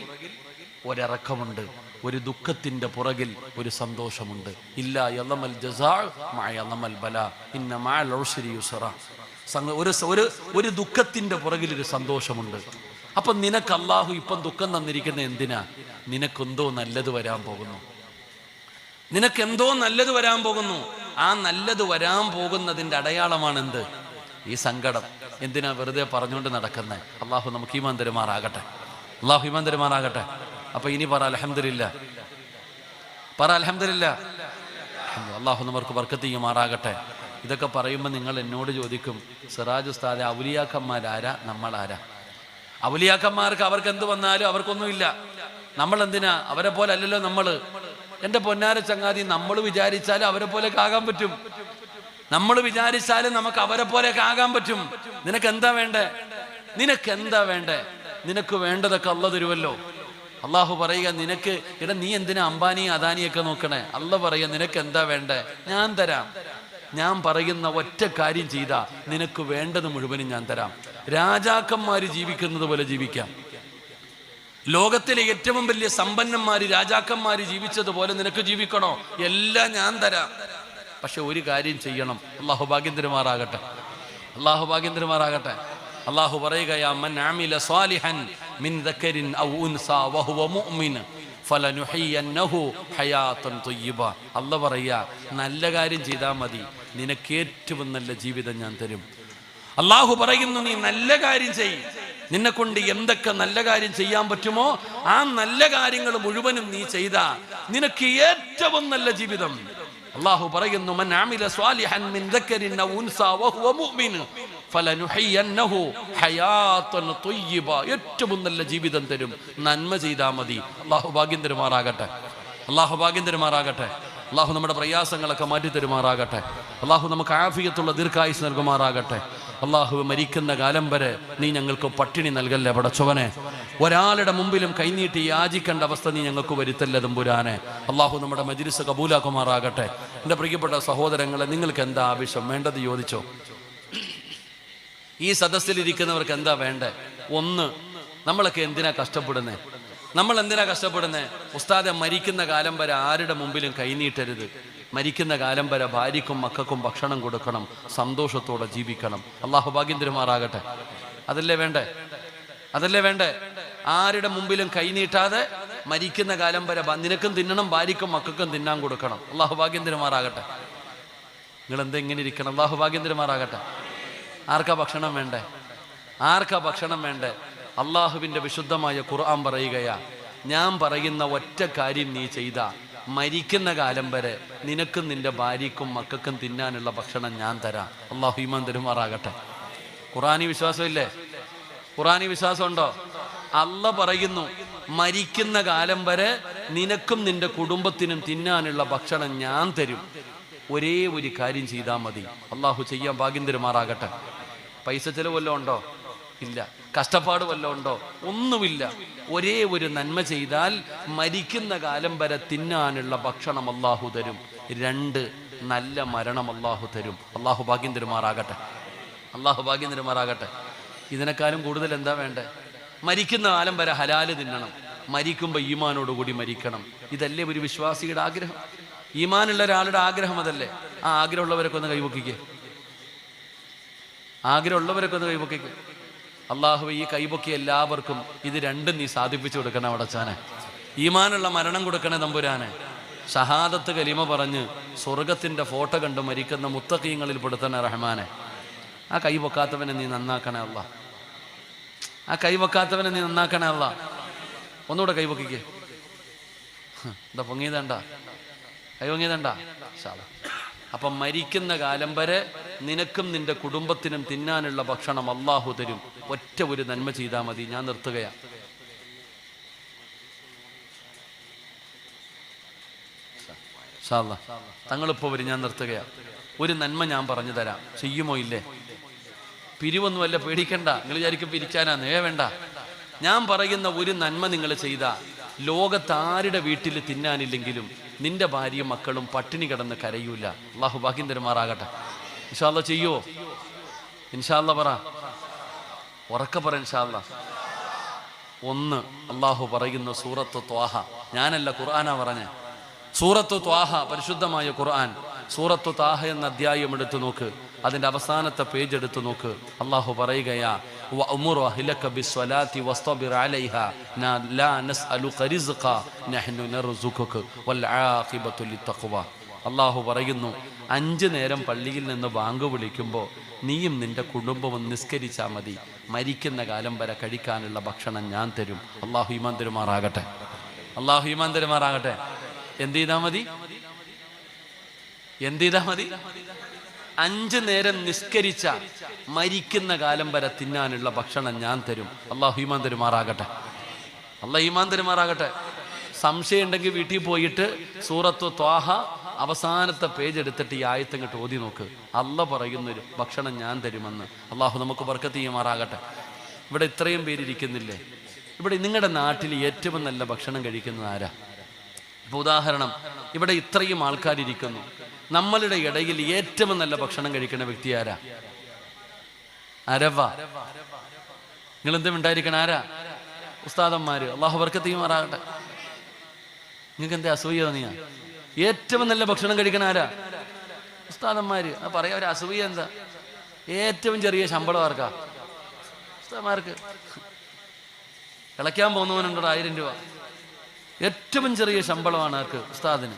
ഒരിറക്കമുണ്ട്, ഒരു ദുഃഖത്തിന്റെ പുറകിൽ ഒരു സന്തോഷമുണ്ട്. ഇല്ലാ യളമൽ ജസാ മഅ യളമൽ ബലാ ഇന്ന മഅൽ ഉസ്രി യുസ്റാ. ഒരു ദുഃഖത്തിന്റെ പുറകിൽ ഒരു സന്തോഷമുണ്ട്. അപ്പൊ നിനക്ക് അല്ലാഹു ഇപ്പം ദുഃഖം തന്നിരിക്കുന്ന എന്തിനാ? നിനക്കെന്തോ നല്ലത് വരാൻ പോകുന്നു, നിനക്കെന്തോ നല്ലത് വരാൻ പോകുന്നു. ആ നല്ലത് വരാൻ പോകുന്നതിന്റെ അടയാളമാണ് എന്ത്? ഈ സങ്കടം. എന്തിനാ വെറുതെ പറഞ്ഞുകൊണ്ട് നടക്കുന്നത്? അള്ളാഹു നമുക്ക് ഈമാൻ തരുമാറാകട്ടെ, അള്ളാഹു ഈമാൻ തരുമാറാകട്ടെ. അപ്പൊ ഇനി പറ അൽഹംദുലില്ലാ, പറ അൽഹംദുലില്ലാ. അള്ളാഹു നമുക്ക് ബർക്കത്ത് ചെയ്യുമാറാകട്ടെ. ഇതൊക്കെ പറയുമ്പോൾ നിങ്ങൾ എന്നോട് ചോദിക്കും, സിറാജ് ഉസ്താദെ ഔലിയാക്കന്മാരാരാ, നമ്മളാരാ? ഔലിയാക്കന്മാർക്ക് അവർക്ക് എന്ത് വന്നാലും അവർക്കൊന്നുമില്ല. നമ്മൾ എന്തിനാ? അവരെ പോലെ അല്ലല്ലോ നമ്മള്. എൻ്റെ പൊന്നാര ചങ്ങാതി, നമ്മൾ വിചാരിച്ചാലും അവരെ പോലെയൊക്കെ ആകാൻ പറ്റും. നമ്മൾ വിചാരിച്ചാലും നമുക്ക് അവരെ പോലെയൊക്കെ ആകാൻ പറ്റും. നിനക്ക് എന്താ വേണ്ടേ? നിനക്ക് വേണ്ടതൊക്കെ അള്ളാഹു തരുമല്ലോ. അള്ളാഹു പറയുക, നിനക്ക് നീ എന്തിനാ അംബാനി അദാനിയൊക്കെ നോക്കണേ? അള്ളാഹു പറയുക, നിനക്ക് എന്താ വേണ്ടേ? ഞാൻ തരാം. ഞാൻ പറയുന്ന ഒറ്റ കാര്യം ചെയ്താ നിനക്ക് വേണ്ടത് മുഴുവനും ഞാൻ തരാം. രാജാക്കന്മാര് ജീവിക്കുന്നത് പോലെ ജീവിക്കാം. ലോകത്തിലെ ഏറ്റവും വലിയ സമ്പന്നന്മാര് രാജാക്കന്മാര് ജീവിച്ചതുപോലെ നിനക്ക് ജീവിക്കണോ? എല്ലാം ഞാൻ തരാം. പക്ഷെ ഒരു കാര്യം ചെയ്യണം. അള്ളാഹു ഭാഗ്യം തരുമാറാകട്ടെ, അള്ളാഹു ഭാഗ്യം തരുമാറാകട്ടെ. അള്ളാഹു പറയുകയാ, മൻ അമില സാലിഹൻ മിൻ ദക്കരിൻ ഔ ഉൻസാ വഹുവ മുഅ്മിൻ ഫലനുഹയ്യന്നഹു ഹയാതൻ ത്വയ്യിബ. അല്ലാഹു പറയാ, നല്ല കാര്യം ചെയ്താൽ മതി, നിനക്ക് ഏറ്റവും നല്ല ജീവിതം ഞാൻ തരും. അള്ളാഹു പറയുന്നു, നീ നല്ല കാര്യം ചെയ്യ്. നിന്നെ കൊണ്ട് എന്തൊക്കെ നല്ല കാര്യം ചെയ്യാൻ പറ്റുമോ ആ നല്ല കാര്യങ്ങൾ മുഴുവനും നീ ചെയ്താ നിനക്ക് ഏറ്റവും നല്ല ജീവിതം. അള്ളാഹു പറയുന്നു, മൻ അമില സ്വാലിഹൻ മിൻ ദക്കരിൻ ഔ ഉൻസാ വഹുവ മുഅ്മിൻ ഫലനുഹയ്യന്നഹു ഹയാതൻ ത്വയ്യിബ. ഏറ്റവും നല്ല ജീവിതം തരും, നന്മ ചെയ്താൽ മതി. അള്ളാഹു ഭാഗ്യം തരുമാറാകട്ടെ, അള്ളാഹു ഭാഗ്യം തരുമാറാകട്ടെ. അള്ളാഹു നമ്മുടെ പ്രയാസങ്ങളൊക്കെ മാറ്റി തരുമാറാകട്ടെ. അള്ളാഹു നമുക്ക് ആഫിയത്തുള്ള ദീർഘായുസ് നൽകുമാറാകട്ടെ. അള്ളാഹു മരിക്കുന്ന കാലം വരെ നീ ഞങ്ങൾക്ക് പട്ടിണി നൽകല്ലേ പടച്ചവനെ. ഒരാളുടെ മുമ്പിലും കൈനീട്ടി യാചിക്കേണ്ട അവസ്ഥ നീ ഞങ്ങൾക്ക് വരുത്തല്ലേ തമ്പുരാനെ. അള്ളാഹു നമ്മുടെ മജ്‌ലിസ് കബൂലാക്കുമാറാകട്ടെ. എൻ്റെ പ്രിയപ്പെട്ട സഹോദരങ്ങളെ, നിങ്ങൾക്ക് എന്താ ആവശ്യം വേണ്ടത് ചോദിച്ചോ. ഈ സദസ്സിലിരിക്കുന്നവർക്ക് എന്താ വേണ്ടേ? ഒന്ന്, നമ്മളൊക്കെ എന്തിനാ കഷ്ടപ്പെടുന്നേ? നമ്മൾ എന്തിനാ കഷ്ടപ്പെടുന്നേ? ഉസ്താദെ, മരിക്കുന്ന കാലം വരെ ആരുടെ മുമ്പിലും കൈനീട്ടരുത്. മരിക്കുന്ന കാലം വരെ ഭാര്യക്കും മക്കൾക്കും ഭക്ഷണം കൊടുക്കണം, സന്തോഷത്തോടെ ജീവിക്കണം. അള്ളാഹു ഭാഗ്യം തരുമാറാകട്ടെ. അതല്ലേ വേണ്ടേ? അതല്ലേ വേണ്ടേ? ആരുടെ മുമ്പിലും കൈനീട്ടാതെ മരിക്കുന്ന കാലം വരെ നിനക്കും തിന്നണം, ഭാര്യക്കും മക്കൾക്കും തിന്നാൻ കൊടുക്കണം. അള്ളാഹു ഭാഗ്യം തരുമാറാകട്ടെ. നിങ്ങൾ എന്താ ഇങ്ങനെ ഇരിക്കണം? അള്ളാഹു ഭാഗ്യം തരുമാറാകട്ടെ. ആർക്കാ ഭക്ഷണം വേണ്ടേ? ആർക്കാ ഭക്ഷണം വേണ്ടേ? അള്ളാഹുവിൻ്റെ വിശുദ്ധമായ ഖുർആൻ പറയുകയാ, ഞാൻ പറയുന്ന ഒറ്റ കാര്യം നീ ചെയ്താ മരിക്കുന്ന കാലം വരെ നിനക്കും നിന്റെ ഭാര്യക്കും മക്കൾക്കും തിന്നാനുള്ള ഭക്ഷണം ഞാൻ തരാം. അള്ളാഹു ഈമാൻ തരുമാറാകട്ടെ. ഖുർആനി വിശ്വാസമില്ലേ? ഖുർആനി വിശ്വാസം ഉണ്ടോ? അല്ല പറയുന്നു, മരിക്കുന്ന കാലം വരെ നിനക്കും നിന്റെ കുടുംബത്തിനും തിന്നാനുള്ള ഭക്ഷണം ഞാൻ തരും. ഒരേ ഒരു കാര്യം ചെയ്താൽ മതി. അള്ളാഹു ചെയ്യാൻ ഭാഗ്യം തരുമാറാകട്ടെ. പൈസ ചെലവ് വല്ലതും ഉണ്ടോ? ഇല്ല. കഷ്ടപ്പാട് വല്ലതും ഉണ്ടോ? ഒന്നുമില്ല. ഒരേ ഒരു നന്മ ചെയ്താൽ മരിക്കുന്ന കാലം വരെ തിന്നാനുള്ള ഭക്ഷണം അള്ളാഹു തരും. 2 നല്ല മരണം അള്ളാഹു തരും. അള്ളാഹു ഭാഗ്യം തരുമാറാകട്ടെ. അള്ളാഹു ഭാഗ്യം തരുമാറാകട്ടെ. ഇതിനേക്കാളും കൂടുതൽ എന്താ വേണ്ടേ? മരിക്കുന്ന കാലം വരെ ഹലാല് തിന്നണം. മരിക്കുമ്പോൾ ഈമാനോടുകൂടി മരിക്കണം. ഇതല്ലേ ഒരു വിശ്വാസിയുടെ ആഗ്രഹം? ഈമാനുള്ള ഒരാളുടെ ആഗ്രഹം അതല്ലേ? ആ ആഗ്രഹമുള്ളവരൊക്കെ ഒന്ന് കൈപൊക്കിക്കേ. ആഗ്രഹമുള്ളവരൊക്കെ ഒന്ന് കൈപൊക്കിക്കേ. അള്ളാഹു ഈ കൈപൊക്കിയ എല്ലാവർക്കും ഇത് രണ്ടും നീ സാധിപ്പിച്ചു കൊടുക്കണം. അവിടച്ചാനെ ഈമാനുള്ള മരണം കൊടുക്കണേ തമ്പുരാനെ. ഷഹാദത്ത് കലിമ പറഞ്ഞ് സ്വർഗത്തിന്റെ ഫോട്ടോ കണ്ട് മരിക്കുന്ന മുത്തഖീങ്ങളിൽ പെടുത്തണേ റഹ്മാനെ. ആ കൈ പൊക്കാത്തവനെ നീ നന്നാക്കണേ അല്ല. ആ കൈ പൊക്കാത്തവനെ നീ നന്നാക്കണേ അല്ല. ഒന്നുകൂടെ കൈ പൊക്കിക്കേ. എന്താ പൊങ്ങിയതണ്ട? കൈ പൊങ്ങിയതണ്ട? അപ്പം മരിക്കുന്ന കാലം വരെ നിനക്കും നിന്റെ കുടുംബത്തിനും തിന്നാനുള്ള ഭക്ഷണം അള്ളാഹു തരും. ഒറ്റ ഒരു നന്മ ചെയ്താൽ മതി. ഞാൻ നിർത്തുകയാ. തങ്ങളിപ്പോ വരും. ഞാൻ നിർത്തുകയാ. ഒരു നന്മ ഞാൻ പറഞ്ഞു തരാം. ചെയ്യുമോ ഇല്ലേ? പിരിവൊന്നുമല്ല, പേടിക്കണ്ട. നിങ്ങൾ വിചാരിക്കും പിരിച്ചാനാന്ന്. വേണ്ട. ഞാൻ പറയുന്ന ഒരു നന്മ നിങ്ങൾ ചെയ്താ ലോകത്താരുടെ വീട്ടിൽ തിന്നാനില്ലെങ്കിലും നിന്റെ ഭാര്യയും മക്കളും പട്ടിണി കിടന്ന് കരയൂല. അള്ളാഹു ഭാഗ്യം തരുമാറാകട്ടെ. ഇൻഷാ അല്ലാഹ് ചെയ്യുവോ? ഇൻഷാ അല്ലാഹ് പറ. ഉറക്കെ പറ ഇൻഷാ അല്ലാഹ്. 1 അള്ളാഹു പറയുന്നു സൂറത്ത് ത്വാഹ. ഞാനല്ല, ഖുർആനാ പറഞ്ഞേ. സൂറത്ത് ത്വാഹ, പരിശുദ്ധമായ ഖുർആൻ. സൂറത്ത് ത്വാഹ എന്ന അധ്യായം എടുത്തു നോക്ക്. അതിന്റെ അവസാനത്തെ പേജ് എടുത്തു നോക്ക്. അള്ളാഹു പറയുകയാ, വഅ്മുറു അഹ്ലക ബിസ്സലാത്തി വസ്തബിർ അലൈഹാ ലാ നസ്അലുക റിസ്ഖ നഹ്നു നർസുഖുക വൽ ആഖിബതു ലിത്തഖ്വ. അള്ളാഹു പറയുന്നു, 5 നേരം പള്ളിയിൽ നിന്ന് ബാങ്ക് വിളിക്കുമ്പോൾ നീയും നിന്റെ കുടുംബവും നിസ്കരിച്ചാൽ മതി. മരിക്കുന്ന കാലം വരെ കഴിക്കാനുള്ള ഭക്ഷണം ഞാൻ തരും. അള്ളാഹു ഈമാൻ തരുമാറാകട്ടെ. അള്ളാഹു ഈമാൻ തരുമാറാകട്ടെ. എന്ത് ചെയ്താൽ മതി? എന്ത് ചെയ്താൽ മതി? 5 നേരം നിസ്കരിച്ച മരിക്കുന്ന കാലം വരെ തിന്നാനുള്ള ഭക്ഷണം ഞാൻ തരും. അള്ളാഹു ഈമാൻ തരുമാറാകട്ടെ. അള്ളാഹു ഈമാൻ തരുമാറാകട്ടെ. സംശയം ഉണ്ടെങ്കിൽ വീട്ടിൽ പോയിട്ട് സൂറത്ത് ത്വാഹ അവസാനത്തെ പേജ് എടുത്തിട്ട് ഈ ആയത്ത് ഇങ്ങോട്ട് ഓതി നോക്ക്. അള്ളാഹ് പറയുന്നൊരു ഭക്ഷണം ഞാൻ തരുമെന്ന്. അള്ളാഹു നമുക്ക് ബർക്കത്ത് ചെയ്യുമാറാകട്ടെ. ഇവിടെ ഇത്രയും പേരിയ്ക്കുന്നില്ലേ? ഇവിടെ നിങ്ങളുടെ നാട്ടിൽ ഏറ്റവും നല്ല ഭക്ഷണം കഴിക്കുന്നത് ആരാ? ഇപ്പൊ ഉദാഹരണം, ഇവിടെ ഇത്രയും ആൾക്കാരിയ്ക്കുന്നു. നമ്മളുടെ ഇടയിൽ ഏറ്റവും നല്ല ഭക്ഷണം കഴിക്കുന്ന വ്യക്തി ആരാ? ആരവാ? നിങ്ങൾ എന്തും ഉണ്ടായിരിക്കണം. ആരാ? ഉസ്താദന്മാര്. അള്ളാഹു ബർക്കത്ത് ചെയ്യുമാറാകട്ടെ. നിങ്ങൾക്ക് എന്താ അസൂയ തോന്നിയാ? ഏറ്റവും നല്ല ഭക്ഷണം കഴിക്കണ ആരാ? ഉസ്താദന്മാര്. പറയാ ഒരു അസൂയ എന്താ? ഏറ്റവും ചെറിയ ശമ്പളം ആർക്കാ? ഉസ്താദന്മാർക്ക്. കിളയ്ക്കാൻ പോകുന്നവനുണ്ടോ 1000 രൂപ? ഏറ്റവും ചെറിയ ശമ്പളമാണ് ആർക്ക്? ഉസ്താദിന്.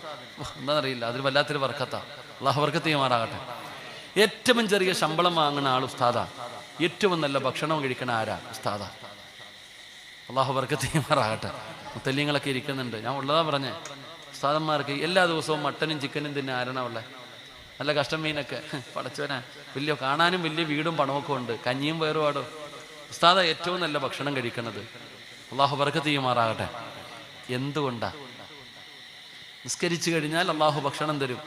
എന്താണെന്നറിയില്ല, അതിൽ വല്ലാത്തൊരു ബർക്കത്താ. അള്ളാഹു ബർക്കത്ത് ചെയ്യുമാറാകട്ടെ. ഏറ്റവും ചെറിയ ശമ്പളം വാങ്ങുന്ന ആൾ ഉസ്താദാ. ഏറ്റവും നല്ല ഭക്ഷണം കഴിക്കണ ആരാ? ഉസ്താദാ. അള്ളാഹു ബർക്കത്ത് ചെയ്യുമാറാകട്ടെ. മുത്തല്ലിങ്ങളൊക്കെ ഇരിക്കുന്നുണ്ട്. ഞാൻ ഉള്ളതാ പറഞ്ഞേ. ഉസ്താദന്മാർക്ക് എല്ലാ ദിവസവും മട്ടനും ചിക്കനും തിന്നെ ആരണ ഉള്ളത്. നല്ല കഷ്ടം മീനൊക്കെ. പടച്ചവനാ. വലിയ കാണാനും വലിയ വീടും പണമൊക്കെ ഉണ്ട്. കഞ്ഞിയും വേറുപാടും. ഉസ്താദ ഏറ്റവും നല്ല ഭക്ഷണം കഴിക്കുന്നത്. അള്ളാഹു ബർക്കത്ത് ചെയ്യുമാറാകട്ടെ. എന്തുകൊണ്ടാ? നിസ്കരിച്ചു കഴിഞ്ഞാൽ അള്ളാഹു ഭക്ഷണം തരും.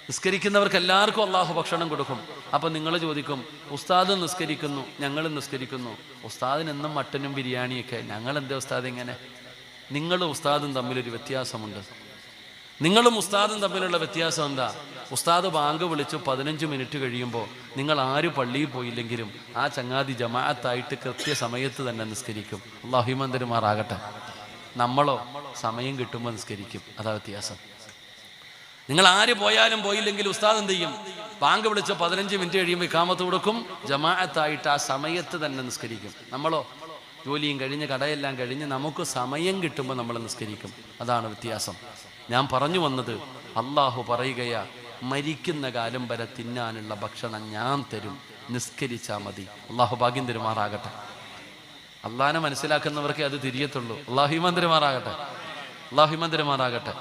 നിസ്കരിക്കുന്നവർക്ക് എല്ലാവർക്കും അള്ളാഹു ഭക്ഷണം കൊടുക്കും. അപ്പൊ നിങ്ങൾ ചോദിക്കും, ഉസ്താദ് നിസ്കരിക്കുന്നു, ഞങ്ങളും നിസ്കരിക്കുന്നു, ഉസ്താദിന് എന്നും മട്ടനും ബിരിയാണിയൊക്കെ, ഞങ്ങൾ എന്താ ഉസ്താദ് ഇങ്ങനെ? നിങ്ങളും ഉസ്താദും തമ്മിലൊരു വ്യത്യാസമുണ്ട്. നിങ്ങളും ഉസ്താദും തമ്മിലുള്ള വ്യത്യാസം എന്താ? ഉസ്താദ് ബാങ്ക് വിളിച്ചു 15 മിനിറ്റ് കഴിയുമ്പോൾ നിങ്ങൾ ആര് പള്ളിയിൽ പോയില്ലെങ്കിലും ആ ചങ്ങാതി ജമാഅത്തായിട്ട് കൃത്യസമയത്ത് തന്നെ നിസ്കരിക്കും. അല്ലാഹു ഈമാൻ തരുമാറാകട്ടെ. നമ്മളോ സമയം കിട്ടുമ്പോൾ നിസ്കരിക്കും. അതാ വ്യത്യാസം. നിങ്ങൾ ആര് പോയാലും പോയില്ലെങ്കിൽ ഉസ്താദ് എന്ത് ചെയ്യും? ബാങ്ക് വിളിച്ച 15 മിനിറ്റ് കഴിയുമ്പോൾ ഇഖാമത്ത് കൊടുക്കും. ജമാഅത്തായിട്ട് ആ സമയത്ത് തന്നെ നിസ്കരിക്കും. നമ്മളോ ജോലിയും കഴിഞ്ഞ് കടയെല്ലാം കഴിഞ്ഞ് നമുക്ക് സമയം കിട്ടുമ്പോൾ നമ്മൾ നിസ്കരിക്കും. അതാണ് വ്യത്യാസം. ഞാൻ പറഞ്ഞു വന്നത്, അള്ളാഹു പറയുകയാ, മരിക്കുന്ന കാലം വരെ തിന്നാനുള്ള ഭക്ഷണം ഞാൻ തരും, നിസ്കരിച്ചാൽ മതി. അള്ളാഹു ഭാഗ്യം തരുമാറാകട്ടെ. അള്ളാഹിനെ മനസ്സിലാക്കുന്നവർക്ക് അത് തിരിയത്തുള്ളൂ. അള്ളാഹു ഈമാൻ തരുമാറാകട്ടെ. അള്ളാഹു ഈമാൻ തരുമാറാകട്ടെ.